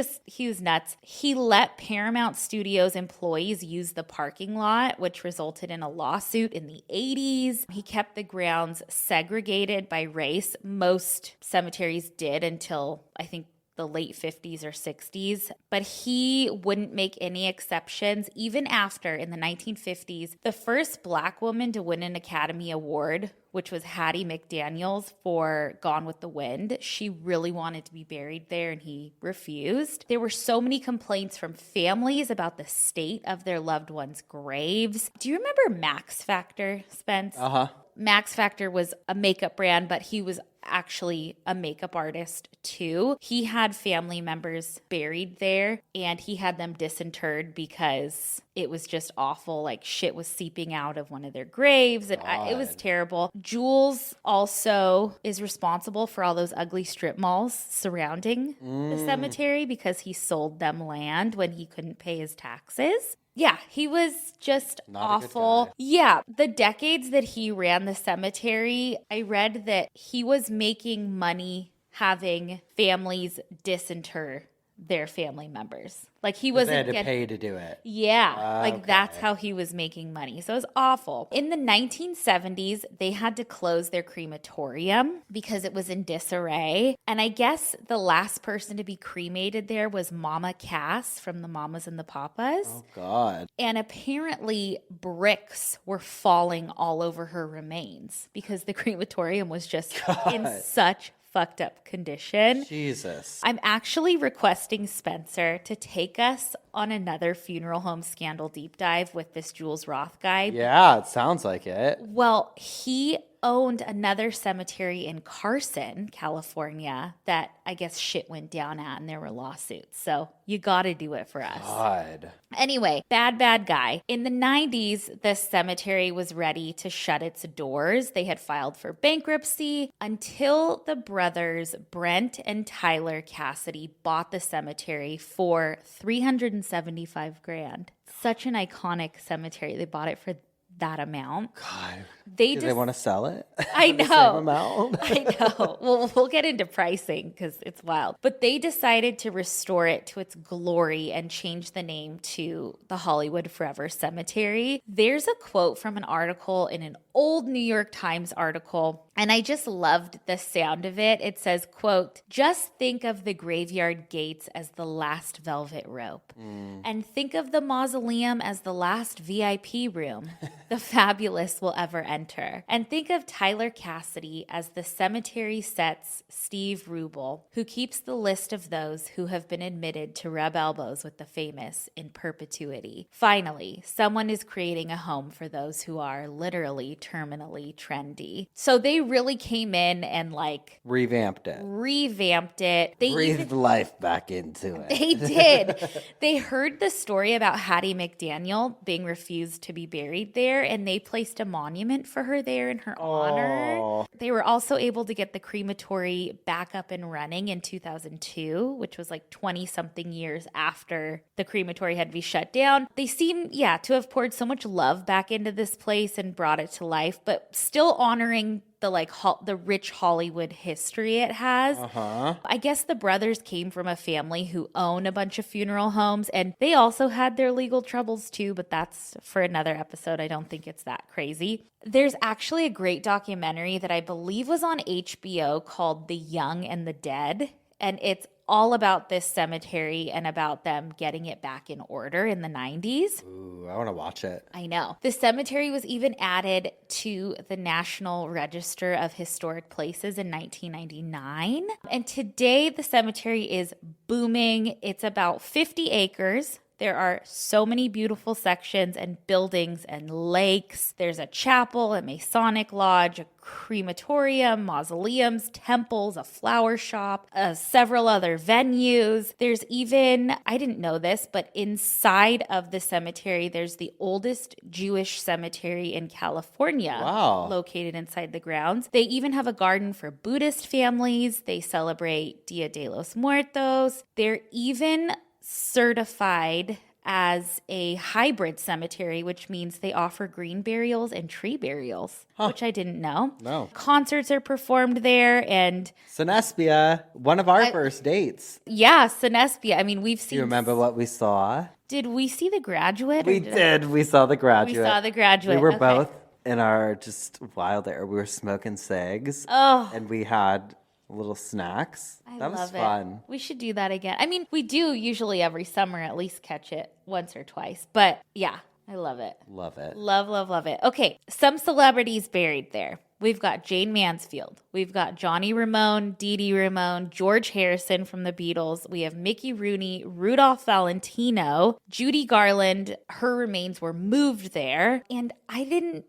nuts. He let Paramount Studios employees use the parking lot, which resulted in a lawsuit in the 80s. He kept the grounds segregated by race. Most cemeteries did until, I think, the late 50s or 60s, but he wouldn't make any exceptions even after, in the 1950s, the first Black woman to win an Academy Award, which was Hattie McDaniels for Gone with the Wind. She really wanted to be buried there and he refused. There were so many complaints from families about the state of their loved ones' graves. Do you remember Max Factor, Spence? Uh-huh. Max Factor was a makeup brand, but he was actually a makeup artist too. He had family members buried there and he had them disinterred because it was just awful. Like shit was seeping out of one of their graves and it was terrible. Jules also is responsible for all those ugly strip malls surrounding the cemetery because he sold them land when he couldn't pay his taxes. Yeah, he was just Not awful. Yeah, the decades that he ran the cemetery, I read that he was making money having families disinter their family members. Like he wasn't they had to pay to do it. Yeah, like that's how he was making money. So it was awful. In the 1970s, they had to close their crematorium because it was in disarray. And I guess the last person to be cremated there was Mama Cass from the Mamas and the Papas. Oh, God. And apparently bricks were falling all over her remains because the crematorium was just in such fucked up condition. Jesus. I'm actually requesting Spencer to take us on another funeral home scandal deep dive with this Jules Roth guy. Yeah, it sounds like it. Well, he owned another cemetery in Carson, California, that I guess shit went down at and there were lawsuits. So you got to do it for us. God. Anyway, bad guy. In the 90s, the cemetery was ready to shut its doors. They had filed for bankruptcy until the brothers Brent and Tyler Cassidy bought the cemetery for $375,000. Such an iconic cemetery. They bought it for that amount. God. Do they want to sell it? I The same know. amount? I know. Well, we'll get into pricing because it's wild. But they decided to restore it to its glory and change the name to the Hollywood Forever Cemetery. There's a quote from an article in an old New York Times article, and I just loved the sound of it. It says, quote, "Just think of the graveyard gates as the last velvet rope, and think of the mausoleum as the last VIP room the fabulous will ever enter. And think of Tyler Cassidy as the cemetery set's Steve Rubel, who keeps the list of those who have been admitted to rub elbows with the famous in perpetuity. Finally, someone is creating a home for those who are literally terminally trendy." So they really came in and like Revamped it. They Breathed life back into it. They did. They heard the story about Hattie McDaniel being refused to be buried there, and they placed a monument for her there in her honor. They were also able to get the crematory back up and running in 2002, which was like 20-something years after the crematory had to be shut down. They seem, to have poured so much love back into this place and brought it to life, but still honoring the rich Hollywood history it has. I guess the brothers came from a family who own a bunch of funeral homes, and they also had their legal troubles too, but that's for another episode. I don't think it's that crazy. There's actually a great documentary that I believe was on HBO called The Young and the Dead, and it's all about this cemetery and about them getting it back in order in the 90s. Ooh, I want to watch it. I know. The cemetery was even added to the National Register of Historic Places in 1999. And today the cemetery is booming. It's about 50 acres. There are so many beautiful sections and buildings and lakes. There's a chapel, a Masonic lodge, a crematorium, mausoleums, temples, a flower shop, several other venues. There's even, I didn't know this, but inside of the cemetery, there's the oldest Jewish cemetery in California. Wow. Located inside the grounds. They even have a garden for Buddhist families. They celebrate Dia de los Muertos. They're even certified as a hybrid cemetery, which means they offer green burials and tree burials, which I didn't know. No. Concerts are performed there, and Sinespia, one of our first dates. yeah, Sinespia. I mean, we've seen. Do you remember what we saw? Did we see The Graduate? We did. We saw The Graduate. We saw The Graduate. We were Okay. both in our just wild era. We were smoking cigs. Oh. And we had little snacks. That was fun. We should do that again. I mean, we do usually every summer at least catch it once or twice. But yeah, I love it. Love it. Love, love, love it. Okay, some celebrities buried there. We've got Jane Mansfield. We've got Johnny Ramone, Dee Dee Ramone, George Harrison from the Beatles. We have Mickey Rooney, Rudolph Valentino, Judy Garland. Her remains were moved there. And I think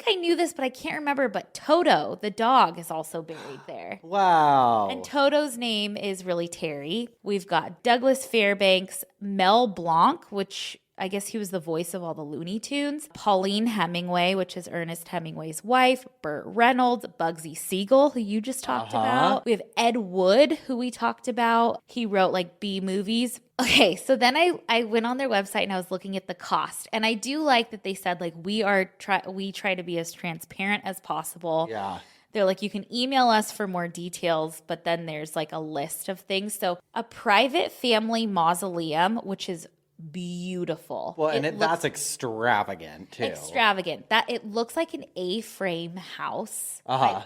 I knew this, but I can't remember. But Toto, the dog, is also buried there. Wow. And Toto's name is really Terry. We've got Douglas Fairbanks, Mel Blanc, which I guess he was the voice of all the Looney Tunes. Pauline Hemingway, which is Ernest Hemingway's wife. Burt Reynolds, Bugsy Siegel, who you just talked about. We have Ed Wood, who we talked about. He wrote like B movies. Okay, so then I went on their website and I was looking at the cost. And I do like that they said like we try to be as transparent as possible. Yeah. They're like, you can email us for more details, but then there's like a list of things. So a private family mausoleum, which is beautiful. Well, and that's extravagant too. Extravagant. That it looks like an A-frame house.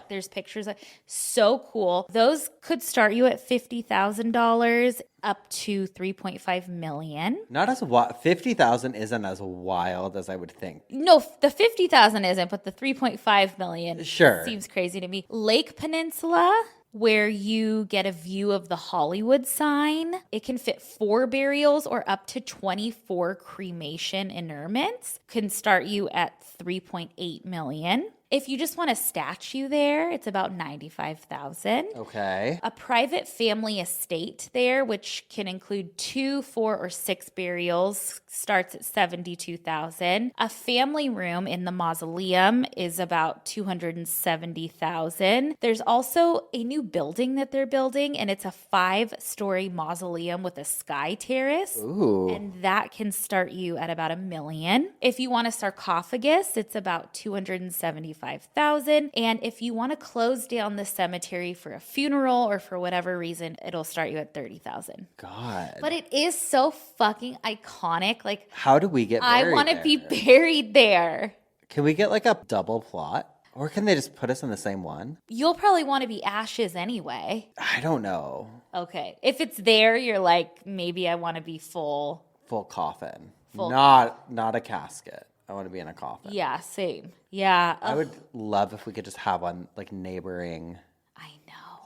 There's pictures of so cool. Those could start you at $50,000 up to $3.5 million. Not as wild. 50,000 isn't as wild as I would think. No, the 50,000 isn't, but the 3.5 million Sure seems crazy to me. Lake Peninsula, where you get a view of the Hollywood sign. It can fit 4 burials or up to 24 cremation interments. Can start you at $3.8 million. If you just want a statue there, it's about $95,000. Okay. A private family estate there, which can include 2, 4, or 6 burials, starts at $72,000. A family room in the mausoleum is about $270,000. There's also a new building that they're building, and it's a 5-story mausoleum with a sky terrace. Ooh. And that can start you at about $1 million. If you want a sarcophagus, it's about $275,000. $25,000. And if you want to close down the cemetery for a funeral or for whatever reason, it'll start you at $30,000. God. But it is so fucking iconic. Like, how do we get buried I want to be buried there. Can we get like a double plot? Or can they just put us in the same one? You'll probably want to be ashes anyway. I don't know. Okay. If it's there, you're like, maybe I want to be full. Full coffin. Not a casket. I want to be in a coffin. Yeah, same. Yeah. I would love if we could just have one like neighboring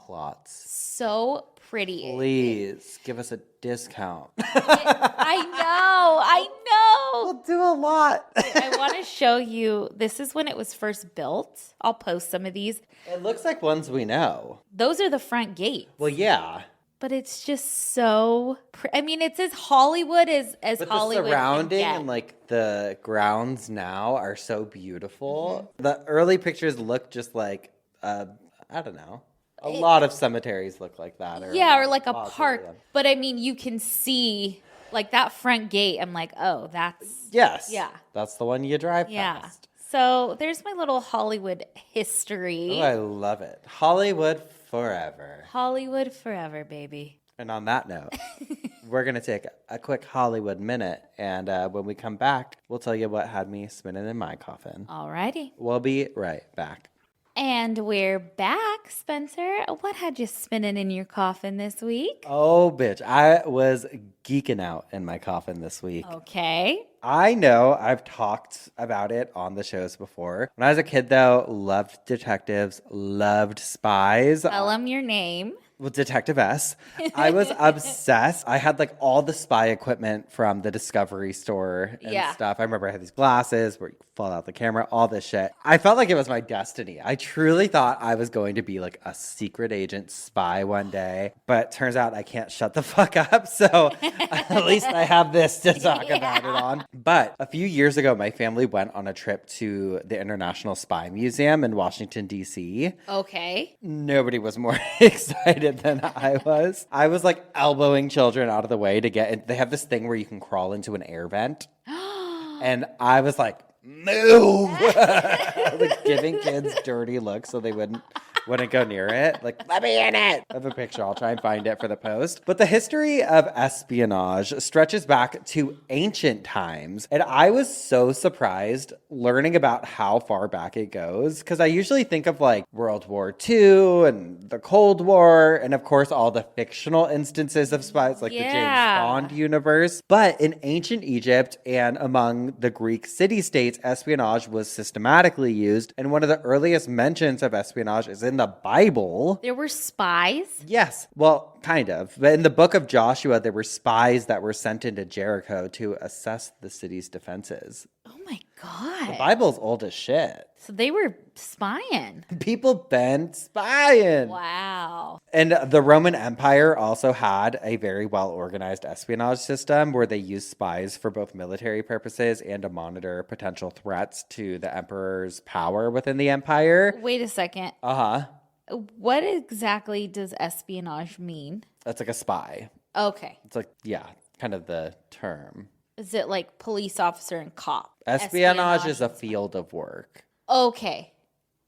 plots. So pretty. Please give us a discount. I know. We'll do a lot. I want to show you. This is when it was first built. I'll post some of these. It looks like ones we know. Those are the front gates. Well, yeah. But it's just so I mean, it's as Hollywood as but Hollywood the surrounding can get. and like the grounds now are so beautiful. Mm-hmm. The early pictures look just like I don't know. A lot of cemeteries look like that. Or like a park. But I mean, you can see like that front gate. I'm like, oh, that's... Yes. Yeah. That's the one you drive past. So there's my little Hollywood history. Oh, I love it. Hollywood forever. Hollywood forever, baby. And on that note, we're going to take a quick Hollywood minute. And when we come back, we'll tell you what had me spinning in my coffin. Alrighty. We'll be right back. And we're back, Spencer. What had you spinning in your coffin this week? Oh, bitch. I was geeking out in my coffin this week. Okay. I know I've talked about it on the shows before. When I was a kid, though, loved detectives, loved spies. Tell them your name. Well, Detective S. I was obsessed. I had like all the spy equipment from the Discovery store and stuff. I remember I had these glasses where you fall out the camera, all this shit. I felt like it was my destiny. I truly thought I was going to be like a secret agent spy one day, but turns out I can't shut the fuck up. So at least I have this to talk about it on. But a few years ago, my family went on a trip to the International Spy Museum in Washington, D.C. Okay. Nobody was more excited than I was. I was like elbowing children out of the way to get in. They have this thing where you can crawl into an air vent. And I was like, move! Like giving kids dirty looks so they wouldn't go near it. Like, let me in it. I have a picture. I'll try and find it for the post. But the history of espionage stretches back to ancient times. And I was so surprised learning about how far back it goes. Because I usually think of like World War II and the Cold War. And of course, all the fictional instances of spies like the James Bond universe. But in ancient Egypt and among the Greek city-states, espionage was systematically used. And one of the earliest mentions of espionage is in the Bible. There were spies? Yes. Well, kind of. But in the book of Joshua, there were spies that were sent into Jericho to assess the city's defenses. Oh my God. The Bible's old as shit. So they were spying. People been spying. Wow. And the Roman Empire also had a very well-organized espionage system where they used spies for both military purposes and to monitor potential threats to the emperor's power within the empire. Wait a second. Uh-huh. What exactly does espionage mean? That's like a spy. Okay. It's like, yeah, kind of the term. Is it like police officer and cop? Espionage is a field of work. Okay.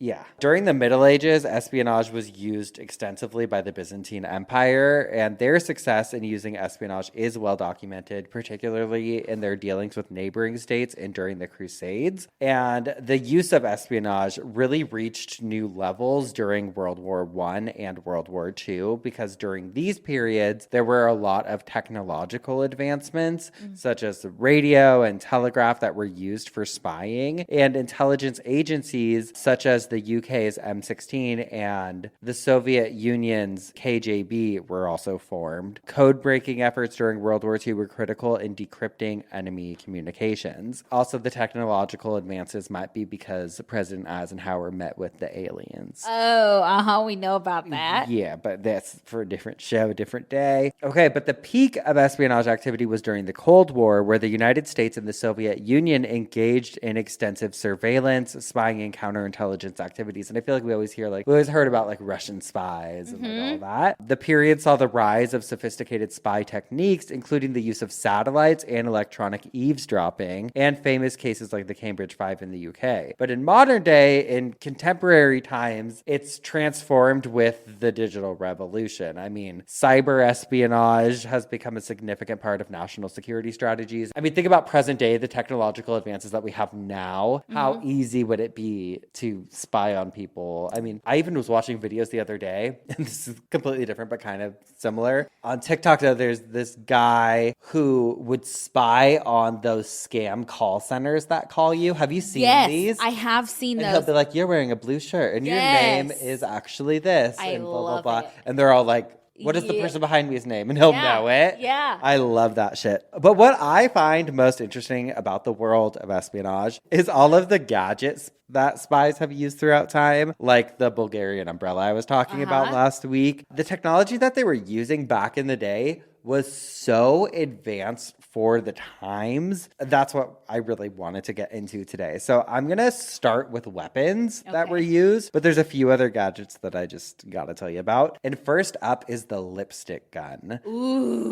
Yeah. During the Middle Ages, espionage was used extensively by the Byzantine Empire, and their success in using espionage is well documented, particularly in their dealings with neighboring states and during the Crusades. And the use of espionage really reached new levels during World War I and World War II, because during these periods, there were a lot of technological advancements, such as the radio and telegraph that were used for spying, and intelligence agencies such as the UK's M16 and the Soviet Union's KGB were also formed. Code-breaking efforts during World War II were critical in decrypting enemy communications. Also, the technological advances might be because President Eisenhower met with the aliens. Oh, we know about that. Yeah, but that's for a different show, a different day. Okay, but the peak of espionage activity was during the Cold War, where the United States and the Soviet Union engaged in extensive surveillance, spying, and counterintelligence activities. And I feel like we always heard about like Russian spies and like all that. The period saw the rise of sophisticated spy techniques, including the use of satellites and electronic eavesdropping, and famous cases like the Cambridge Five in the UK. But in modern day, in contemporary times, it's transformed with the digital revolution. I mean, cyber espionage has become a significant part of national security strategies. I mean, think about present day, the technological advances that we have now. How easy would it be to spy on people? I mean, I even was watching videos the other day, and this is completely different, but kind of similar. On TikTok, though, there's this guy who would spy on those scam call centers that call you. Have you seen these? Yes, I have seen and those. He'll be like, you're wearing a blue shirt, and your name is actually this, and blah, blah, blah. It. And they're all like, what is the person behind me's name? And he'll know it. Yeah. I love that shit. But what I find most interesting about the world of espionage is all of the gadgets that spies have used throughout time, like the Bulgarian umbrella I was talking about last week. The technology that they were using back in the day was so advanced for the times. That's what I really wanted to get into today. So I'm going to start with weapons that were used, but there's a few other gadgets that I just got to tell you about. And first up is the lipstick gun,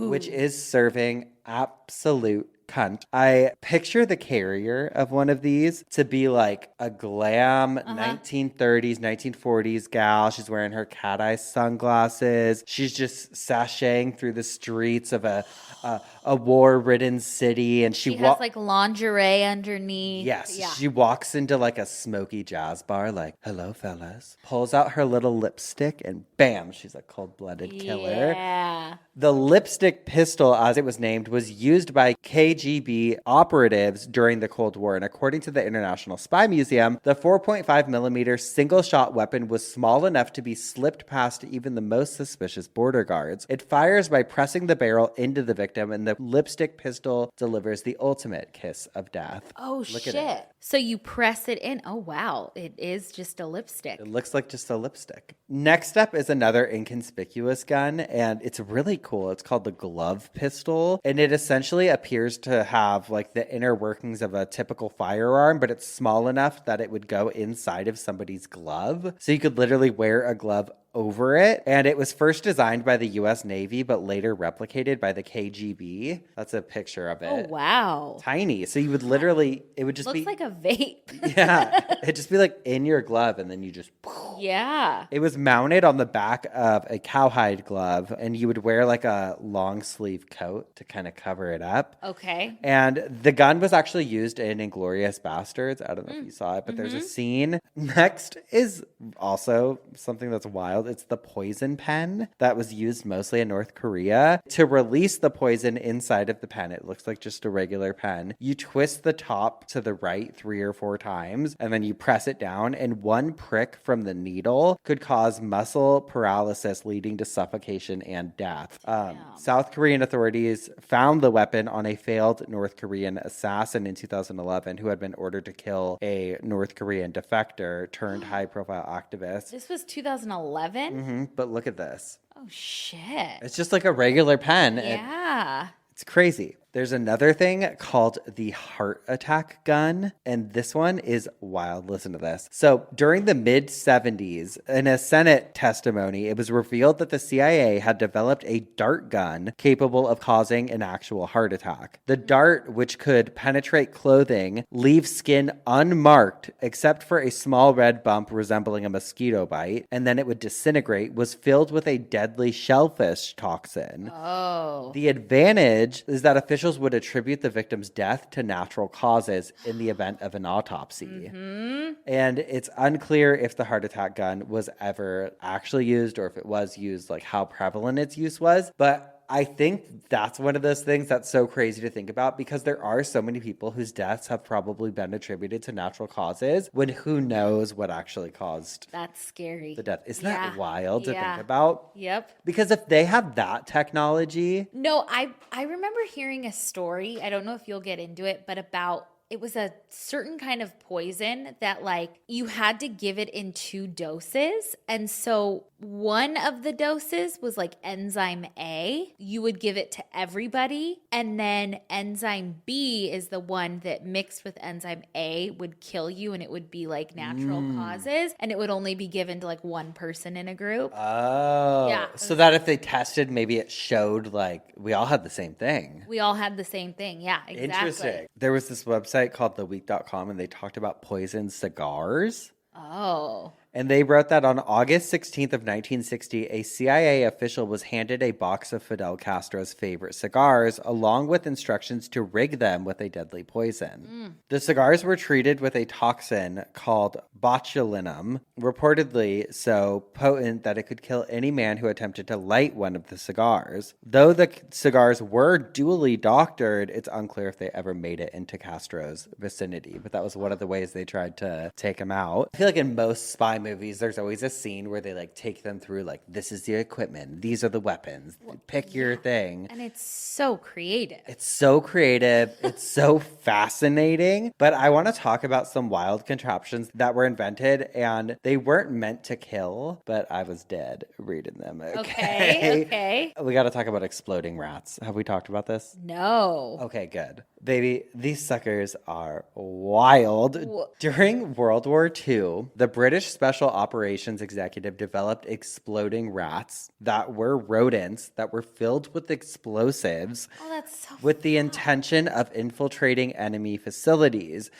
which is serving absolute cunt. I picture the carrier of one of these to be like a glam 1930s, 1940s gal. She's wearing her cat eye sunglasses. She's just sashaying through the streets of a war-ridden city, and she has like lingerie underneath. Yes, she walks into like a smoky jazz bar, like, hello, fellas. Pulls out her little lipstick, and bam, she's a cold-blooded killer. Yeah. The lipstick pistol, as it was named, was used by KGB operatives during the Cold War. And according to the International Spy Museum, the 4.5 millimeter single-shot weapon was small enough to be slipped past even the most suspicious border guards. It fires by pressing the barrel into the victim, and the lipstick pistol delivers the ultimate kiss of death. Oh, shit. So you press it in. Oh, wow. It is just a lipstick. It looks like just a lipstick. Next up is another inconspicuous gun, and it's really cool. It's called the glove pistol, and it essentially appears to have like the inner workings of a typical firearm, but it's small enough that it would go inside of somebody's glove. So you could literally wear a glove over it. And it was first designed by the U.S. Navy, but later replicated by the KGB. That's a picture of it. Oh, wow. Tiny. So you would literally, it would just Looks be like a vape. Yeah. It'd just be like in your glove, and then you just Yeah. It was mounted on the back of a cowhide glove, and you would wear like a long sleeve coat to kind of cover it up. Okay. And the gun was actually used in Inglourious Basterds. I don't know if you saw it, but there's a scene. Next is also something that's wild. It's the poison pen that was used mostly in North Korea. To release the poison inside of the pen, it looks like just a regular pen. You twist the top to the right 3 or 4 times, and then you press it down, and one prick from the needle could cause muscle paralysis, leading to suffocation and death. South Korean authorities found the weapon on a failed North Korean assassin in 2011 who had been ordered to kill a North Korean defector turned high-profile activist. This was 2011? But look at this. Oh, shit. It's just like a regular pen. Yeah. It's crazy. There's another thing called the heart attack gun, and this one is wild. Listen to this. So during the mid-70s, in a Senate testimony, it was revealed that the CIA had developed a dart gun capable of causing an actual heart attack. The dart, which could penetrate clothing, leave skin unmarked except for a small red bump resembling a mosquito bite, and then it would disintegrate, was filled with a deadly shellfish toxin. Oh. The advantage is that officials would attribute the victim's death to natural causes in the event of an autopsy. And it's unclear if the heart attack gun was ever actually used, or if it was used, like how prevalent its use was. But I think that's one of those things that's so crazy to think about, because there are so many people whose deaths have probably been attributed to natural causes, when who knows what actually caused That's scary. the death. Isn't that wild to Yeah. think about? Yep. Because if they have that technology, No, I remember hearing a story. I don't know if you'll get into it, but about it was a certain kind of poison that like you had to give it in 2 doses. And so one of the doses was like enzyme A. You would give it to everybody. And then enzyme B is the one that mixed with enzyme A would kill you, and it would be like natural causes. And it would only be given to like one person in a group. Oh. Yeah. So that if they tested, maybe it showed like we all had the same thing. We all had the same thing. Yeah, exactly. Interesting. There was this website called theweek.com, and they talked about poisoned cigars. Oh. And they wrote that on August 16th of 1960, a CIA official was handed a box of Fidel Castro's favorite cigars, along with instructions to rig them with a deadly poison. The cigars were treated with a toxin called botulinum, reportedly so potent that it could kill any man who attempted to light one of the cigars. Though the cigars were duly doctored, it's unclear if they ever made it into Castro's vicinity. But that was one of the ways they tried to take him out. I feel like in most spy movies, there's always a scene where they like take them through like, this is the equipment, these are the weapons, pick your thing. And it's so creative. It's so creative. It's so fascinating. But I want to talk about some wild contraptions that were invented, and they weren't meant to kill, but I was dead reading them. Okay. We got to talk about exploding rats. Have we talked about this? No. Okay, good. Baby, these suckers are wild. During World War II, the British Special Operations Executive developed exploding rats that were rodents that were filled with explosives with the intention of infiltrating enemy facilities.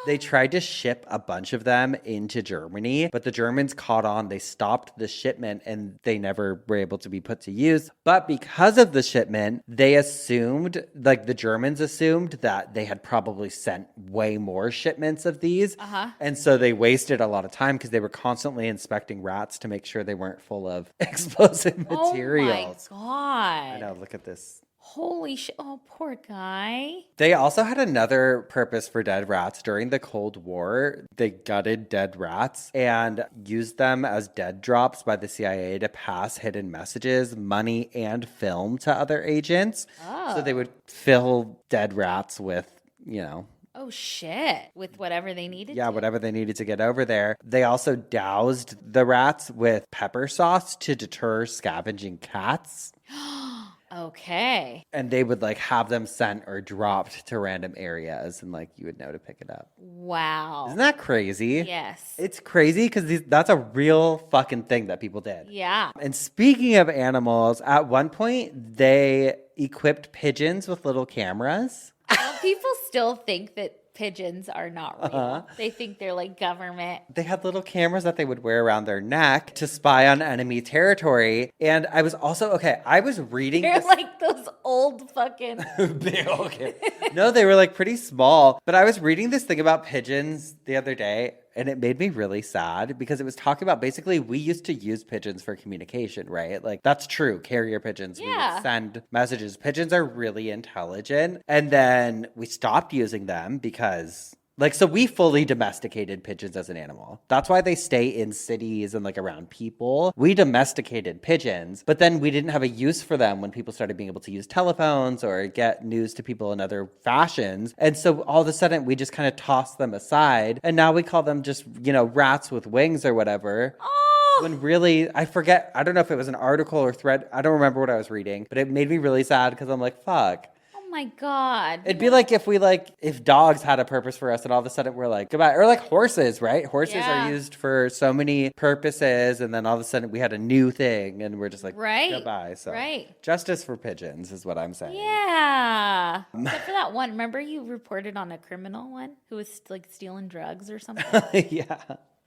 They tried to ship a bunch of them into Germany, but the Germans caught on. They stopped the shipment and they never were able to be put to use. But because of the shipment, they assumed, like the Germans assumed, that they had probably sent way more shipments of these. And so they wasted a lot of time because they were constantly inspecting rats to make sure they weren't full of explosive materials. Oh my God. I know, look at this. Holy shit. Oh, poor guy. They also had another purpose for dead rats. During the Cold War, they gutted dead rats and used them as dead drops by the CIA to pass hidden messages, money, and film to other agents. Oh. So they would fill dead rats with, Oh, shit. With whatever they needed Yeah, whatever they needed to get over there. They also doused the rats with pepper sauce to deter scavenging cats. Okay. And they would like have them sent or dropped to random areas, and like you would know to pick it up. Wow. Isn't that crazy? Yes. It's crazy because that's a real fucking thing that people did. Yeah. And speaking of animals, at one point they equipped pigeons with little cameras. People still think that pigeons are not real. They think they're like government. They had little cameras that they would wear around their neck to spy on enemy territory. And I was also, I was reading They're like those old fucking... No, they were like pretty small. But I was reading this thing about pigeons the other day, and it made me really sad because it was talking about basically we used to use pigeons for communication, right? Like that's true. Carrier pigeons, we would send messages. Pigeons are really intelligent. And then we stopped using them because so we fully domesticated pigeons as an animal. That's why they stay in cities and like around people. We domesticated pigeons, but then we didn't have a use for them when people started being able to use telephones or get news to people in other fashions. And so all of a sudden we just kind of tossed them aside. And now we call them just, rats with wings or whatever. When really, I forget, I don't know if it was an article or thread. I don't remember what I was reading, but it made me really sad because I'm like, fuck. Oh my God. It'd be like if dogs had a purpose for us and all of a sudden we're like, goodbye. Or like horses, right? Horses are used for so many purposes. And then all of a sudden we had a new thing and we're just like, goodbye. So justice for pigeons is what I'm saying. Yeah. Except for that one. Remember you reported on a criminal one who was like stealing drugs or something? Yeah.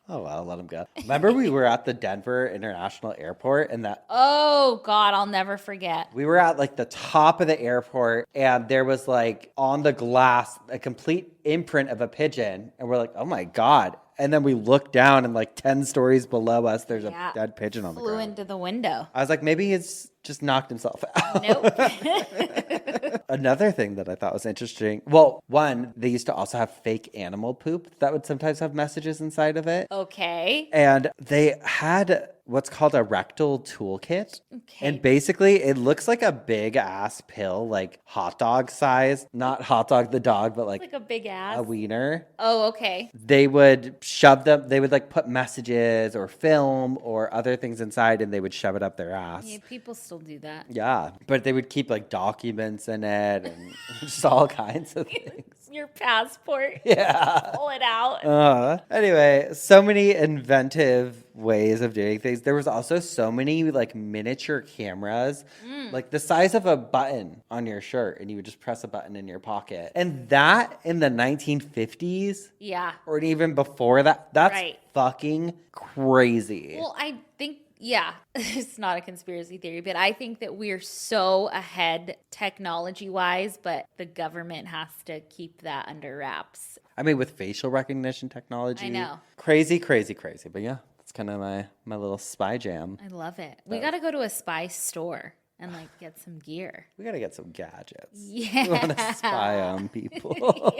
Oh, well, let him go. Remember we were at the Denver International Airport and that... Oh, God, I'll never forget. We were at like the top of the airport and there was like on the glass a complete imprint of a pigeon. And we're like, oh my God. And then we looked down and like 10 stories below us, there's a dead pigeon on the ground. Flew into the window. I was like, maybe he's just knocked himself out. Nope. Another thing that I thought was interesting. Well, one, they used to also have fake animal poop that would sometimes have messages inside of it. Okay. And they had what's called a rectal toolkit. Okay. And basically it looks like a big ass pill, like hot dog size. Not hot dog the dog, but like a big ass. a wiener. Oh, okay. They would shove them, they would like put messages or film or other things inside and they would shove it up their ass. Yeah, people still do that. Yeah. But they would keep like documents in it and just all kinds of things. Your passport. Yeah. Pull it out. Anyway, so many inventive ways of doing things. There was also so many like miniature cameras, like the size of a button on your shirt, and you would just press a button in your pocket. And that in the 1950s, Yeah. or even before that, that's Right. fucking crazy. Well, I think, yeah, it's not a conspiracy theory, but I think that we're so ahead technology-wise, but the government has to keep that under wraps. I mean, with facial recognition technology. I know. Crazy, crazy, crazy. But yeah, that's kind of my little spy jam. I love it. We got to go to a spy store and like get some gear. We got to get some gadgets. Yeah. We want to spy on people.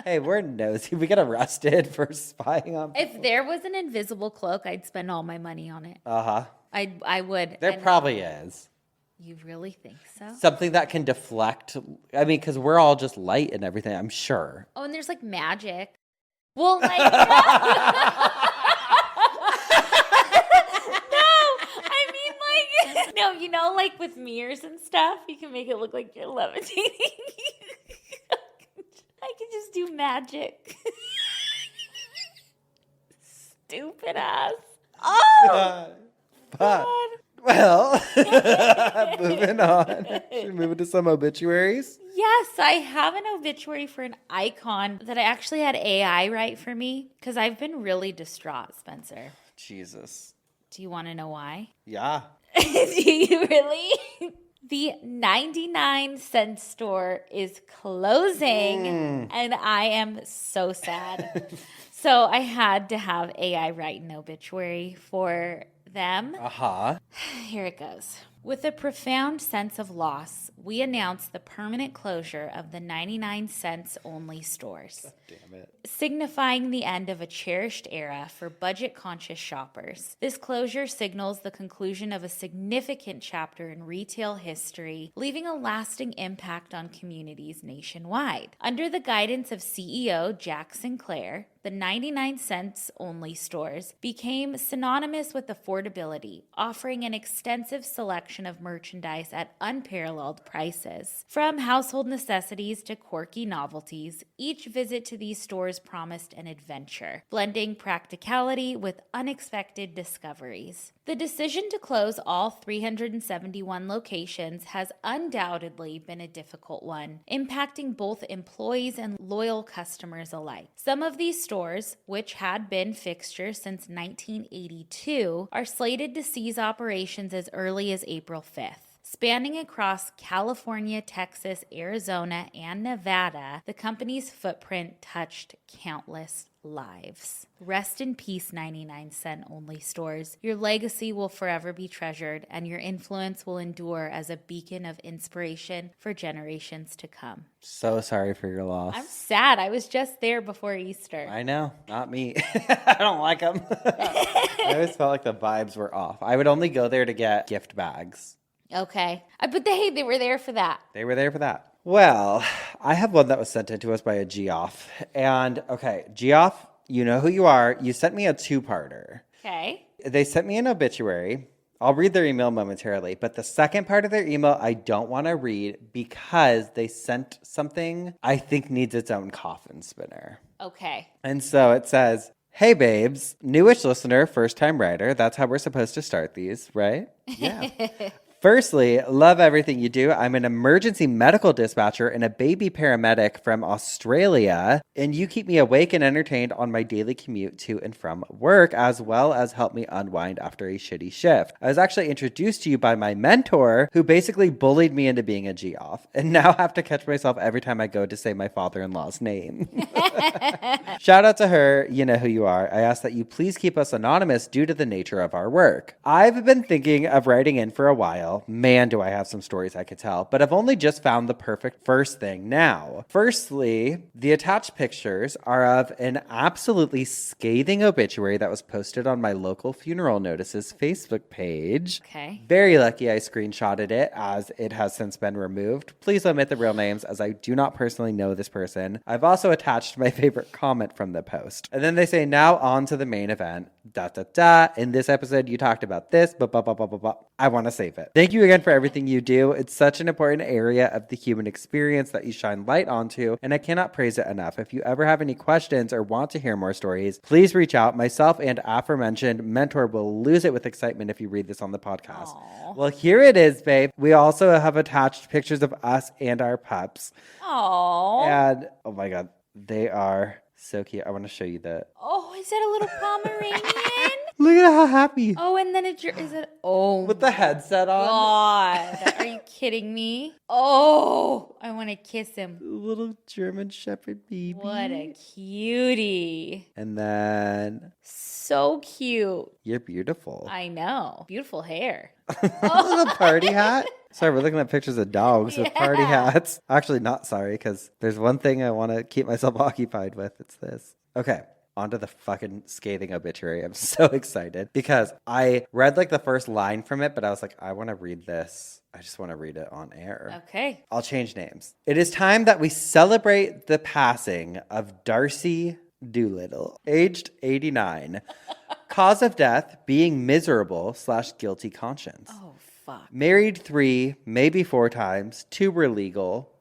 Hey, we're nosy. We get arrested for spying on people. If there was an invisible cloak, I'd spend all my money on it. Uh-huh. I would. There And probably is. You really think so? Something that can deflect. I mean, because we're all just light and everything, I'm sure. Oh, and there's like magic. Well, like, no, I mean, like, no, you know, like with mirrors and stuff, you can make it look like you're levitating. I can just do magic. Stupid ass. Oh, But, well, moving on. Should we move into some obituaries? yes, I have an obituary for an icon that I actually had AI write for me because I've been really distraught, Spencer. Jesus. Do you want to know why? Yeah. Do you really? The 99-cent store is closing, and I am so sad. So I had to have AI write an obituary for them. Uh-huh. Here it goes. With a profound sense of loss, we announce the permanent closure of the 99 cents only stores. Damn it. Signifying the end of a cherished era for budget-conscious shoppers. This closure signals the conclusion of a significant chapter in retail history, leaving a lasting impact on communities nationwide. Under the guidance of CEO Jack Sinclair, the 99 cents only stores became synonymous with affordability, offering an extensive selection of merchandise at unparalleled prices. From household necessities to quirky novelties, each visit to these stores promised an adventure, blending practicality with unexpected discoveries. The decision to close all 371 locations has undoubtedly been a difficult one, impacting both employees and loyal customers alike. Some of these stores, which had been fixtures since 1982, are slated to cease operations as early as April 5th. Spanning across California, Texas, Arizona, and Nevada, the company's footprint touched countless lives. Rest in peace, 99 cent only stores. Your legacy will forever be treasured, and your influence will endure as a beacon of inspiration for generations to come. So sorry for your loss. I'm sad. I was just there before Easter. I know. Not me. I don't like them. I always felt like the vibes were off. I would only go there to get gift bags. Okay. But they were there for that. They were there for that. Well, I have one that was sent in to us by a Geoff. And, okay, Geoff, you know who you are. You sent me a two-parter. Okay. They sent me an obituary. I'll read their email momentarily. But the second part of their email, I don't want to read because they sent something I think needs its own coffin spinner. Okay. And so it says, "Hey, babes, newish listener, first-time writer." That's how we're supposed to start these, right? Yeah. Firstly, love everything you do. I'm an emergency medical dispatcher and a baby paramedic from Australia, and you keep me awake and entertained on my daily commute to and from work, as well as help me unwind after a shitty shift. I was actually introduced to you by my mentor, who basically bullied me into being a G-off, and now have to catch myself every time I go to say my father-in-law's name. Shout out to her. You know who you are. I ask that you please keep us anonymous due to the nature of our work. I've been thinking of writing in for a while. Man, do I have some stories I could tell, but I've only just found the perfect first thing now. Firstly, the attached pictures are of an absolutely scathing obituary that was posted on my local funeral notices Facebook page. Okay. Very lucky I screenshotted it, as it has since been removed. Please omit the real names, as I do not personally know this person. I've also attached my favorite comment from the post. And then they say, now on to the main event. In this episode, you talked about this, I want to save it. Thank you again for everything you do. It's such an important area of the human experience that you shine light onto, and I cannot praise it enough. If you ever have any questions or want to hear more stories, please reach out. Myself and aforementioned mentor will lose it with excitement if you read this on the podcast. Aww. Well, here it is, babe. We also have attached pictures of us and our pups. Aww. And, oh my God, they are so cute. I want to show you the... Oh, is that a little Pomeranian? Look at how happy. Oh, and then is it? Oh, with the headset on. God, are you kidding me? Oh, I want to kiss him. Little German Shepherd baby. What a cutie. And then... So cute. You're beautiful. I know. Beautiful hair. The party hat. Sorry, we're looking at pictures of dogs with party hats. Actually, not sorry, because there's one thing I want to keep myself occupied with. It's this. Okay. Onto the fucking scathing obituary. I'm so excited because I read like the first line from it, but I was like, I want to read this. I just want to read it on air. Okay. I'll change names. It is time that we celebrate the passing of Darcy Doolittle, aged 89. Cause of death, being miserable / guilty conscience. Oh, fuck. Married 3, maybe 4 times. 2 were legal.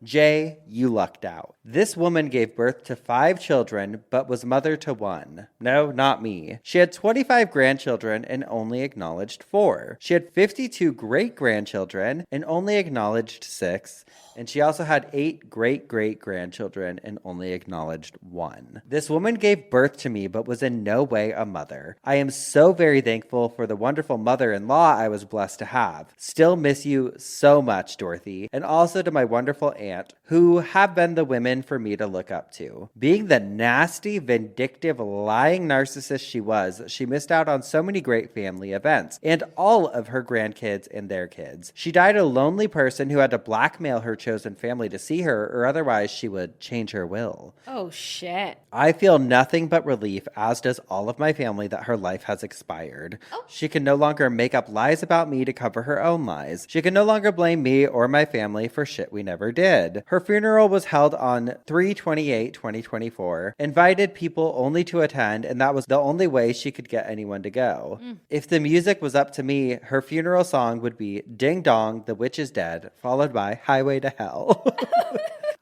Jay, you lucked out. This woman gave birth to 5 children, but was mother to 1. No, not me. She had 25 grandchildren and only acknowledged 4. She had 52 great-grandchildren and only acknowledged 6. And she also had 8 great-great-grandchildren and only acknowledged 1. This woman gave birth to me, but was in no way a mother. I am so very thankful for the wonderful mother-in-law I was blessed to have. Still miss you so much, Dorothy. And also to my wonderful aunt, who have been the women for me to look up to. Being the nasty, vindictive, lying narcissist she was, she missed out on so many great family events, and all of her grandkids and their kids. She died a lonely person who had to blackmail her chosen family to see her, or otherwise she would change her will. Oh, shit. I feel nothing but relief, as does all of my family, that her life has expired. Oh. She can no longer make up lies about me to cover her own lies. She can no longer blame me or my family for shit we never did. Her funeral was held on 3/28/2024, invited people only to attend, and that was the only way she could get anyone to go. If the music was up to me, her funeral song would be Ding Dong, the Witch is Dead, followed by Highway to Hell.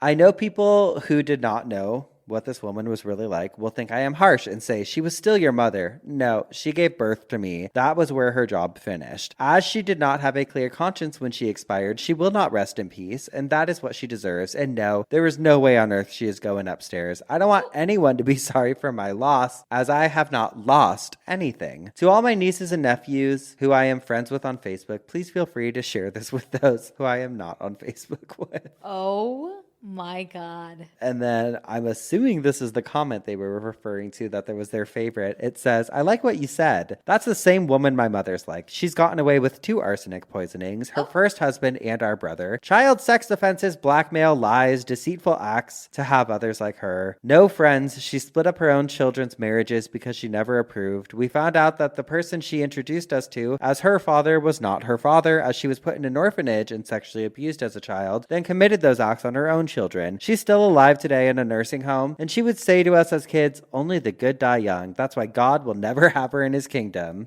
I know people who did not know what this woman was really like will think I am harsh and say she was still your mother. No, she gave birth to me. That was where her job finished. As she did not have a clear conscience when she expired, she will not rest in peace, and that is what she deserves. And no, there is no way on earth she is going upstairs. I don't want anyone to be sorry for my loss, as I have not lost anything. To all my nieces and nephews who I am friends with on Facebook, please feel free to share this with those who I am not on Facebook with. Oh my God. And then I'm assuming this is the comment they were referring to, that was their favorite. It says, I like what you said. That's the same woman my mother's like. She's gotten away with 2 arsenic poisonings, her first husband and our brother, child sex offenses, blackmail, lies, deceitful acts to have others like her. No friends. She split up her own children's marriages because she never approved. We found out that the person she introduced us to as her father was not her father, as she was put in an orphanage and sexually abused as a child, then committed those acts on her own children. She's still alive today in a nursing home, and she would say to us as kids, only the good die young. That's why God will never have her in his kingdom.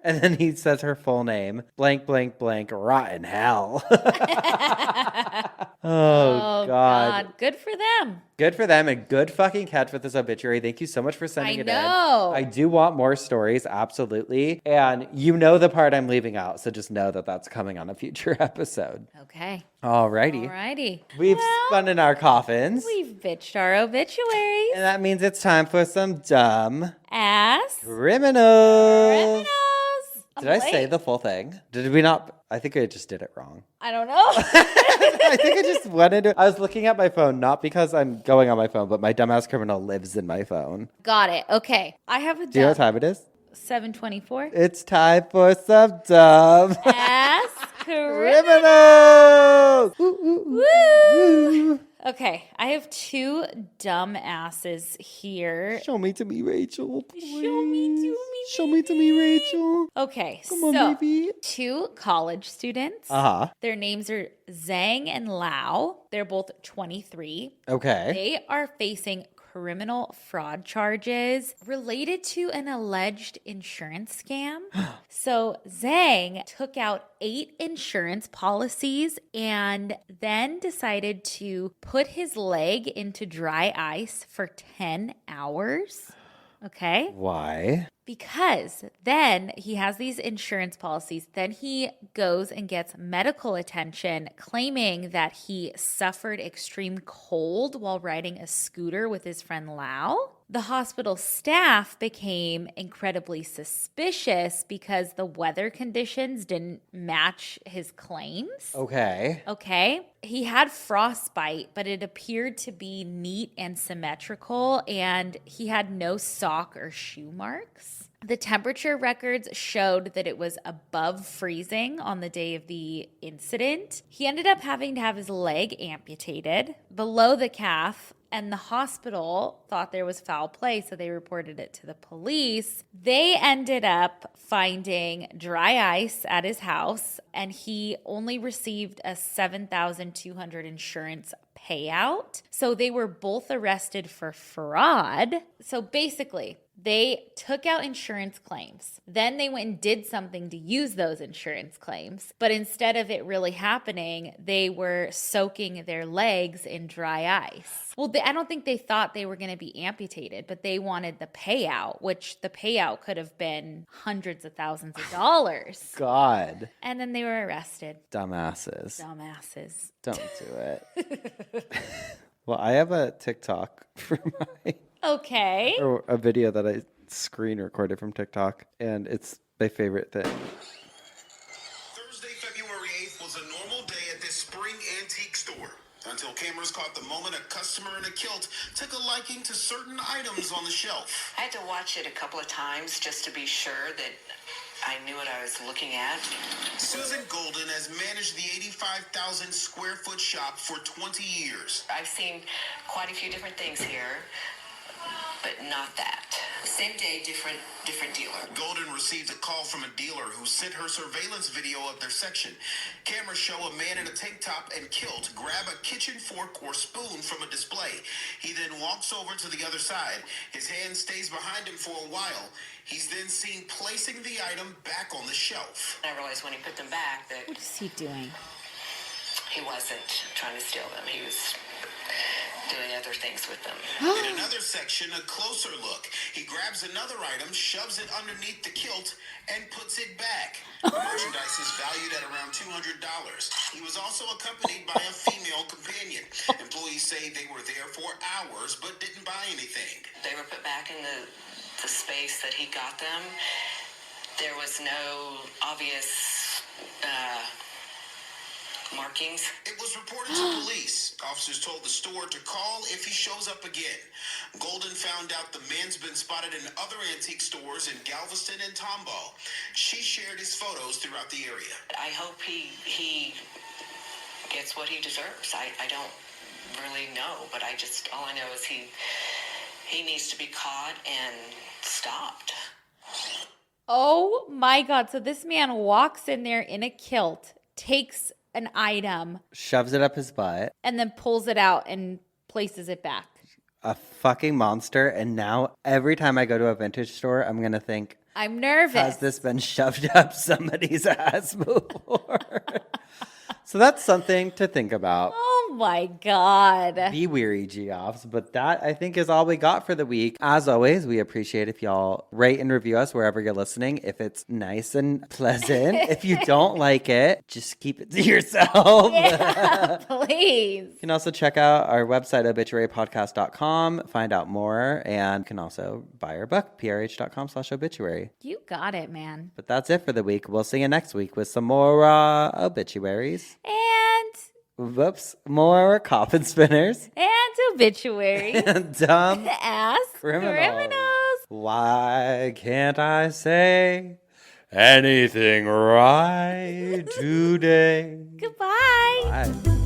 And then he says her full name, blank, blank, blank, rotten hell. Oh, God. Good for them. Good for them and good fucking catch with this obituary. Thank you so much for sending it in. I do want more stories, absolutely. And you know the part I'm leaving out, so just know that that's coming on a future episode. Okay. Alrighty. We've spun in our coffins. We've bitched our obituaries. And that means it's time for some dumb ass criminals. Did I say late. the full thing? Did we not? I think I just did it wrong. I don't know. I think I just went into I was looking at my phone, not because I'm going on my phone, but my dumbass criminal lives in my phone. Got it. Okay. I have a dumb. Do you know what time it is? 7:24. It's time for some dumb ass criminals. Woo! Okay, I have two dumb asses here. Show me to me, Rachel. Please. Show me to me. Show me to me, Rachel. Okay, Come on, baby. Two college students. Their names are Zhang and Lao. They're both 23. Okay. They are facing criminal fraud charges related to an alleged insurance scam. So Zhang took out 8 insurance policies and then decided to put his leg into dry ice for 10 hours. Okay. Why? Because then he has these insurance policies. Then he goes and gets medical attention, claiming that he suffered extreme cold while riding a scooter with his friend Lau. The hospital staff became incredibly suspicious because the weather conditions didn't match his claims. Okay. He had frostbite, but it appeared to be neat and symmetrical, and he had no sock or shoe marks. The temperature records showed that it was above freezing on the day of the incident. He ended up having to have his leg amputated below the calf, and the hospital thought there was foul play, so they reported it to the police. They ended up finding dry ice at his house, and he only received a $7,200 insurance payout. So they were both arrested for fraud. So basically, they took out insurance claims. Then they went and did something to use those insurance claims. But instead of it really happening, they were soaking their legs in dry ice. Well, I don't think they thought they were going to be amputated, but they wanted the payout, which the payout could have been hundreds of thousands of dollars. God. And then they were arrested. Dumbasses. Don't do it. Well, I have a TikTok for my... Okay. Or a video that I screen recorded from TikTok, and it's my favorite thing. Thursday, February 8th was a normal day at this spring antique store until cameras caught the moment a customer in a kilt took a liking to certain items on the shelf. I had to watch it a couple of times just to be sure that I knew what I was looking at. Susan Golden has managed the 85,000 square foot shop for 20 years. I've seen quite a few different things here, but not that. Same day, different dealer. Golden received a call from a dealer who sent her surveillance video of their section. Cameras show a man in a tank top and kilt grab a kitchen fork or spoon from a display. He then walks over to the other side. His hand stays behind him for a while. He's then seen placing the item back on the shelf. I realized when he put them back that What is he doing? he wasn't trying to steal them. He was doing other things with them. In another section, a closer look. He grabs another item, shoves it underneath the kilt, and puts it back. The merchandise is valued at around $200. He was also accompanied by a female companion. Employees say they were there for hours but didn't buy anything. They were put back in the space that he got them. There was no obvious markings. It was reported to police. Officers told the store to call if he shows up again. Golden found out the man's been spotted in other antique stores in Galveston and Tomball. She shared his photos throughout the area. I hope he gets what he deserves. I don't really know, but all I know is he needs to be caught and stopped. Oh my God. So this man walks in there in a kilt, takes an item, shoves it up his butt, and then pulls it out and places it back. A fucking monster. And now every time I go to a vintage store, I'm going to think, I'm nervous. Has this been shoved up somebody's ass before? So that's something to think about. Oh my God. Be weary, Geoffs. But that, I think, is all we got for the week. As always, we appreciate if y'all rate and review us wherever you're listening. If it's nice and pleasant. If you don't like it, just keep it to yourself. Yeah, please. You can also check out our website, obituarypodcast.com, find out more, and you can also buy our book, prh.com/obituary. You got it, man. But that's it for the week. We'll see you next week with some more obituaries. And Whoops, more coffin spinners. and obituary. Dumb Ass criminals. Why can't I say anything right today? Goodbye. Bye.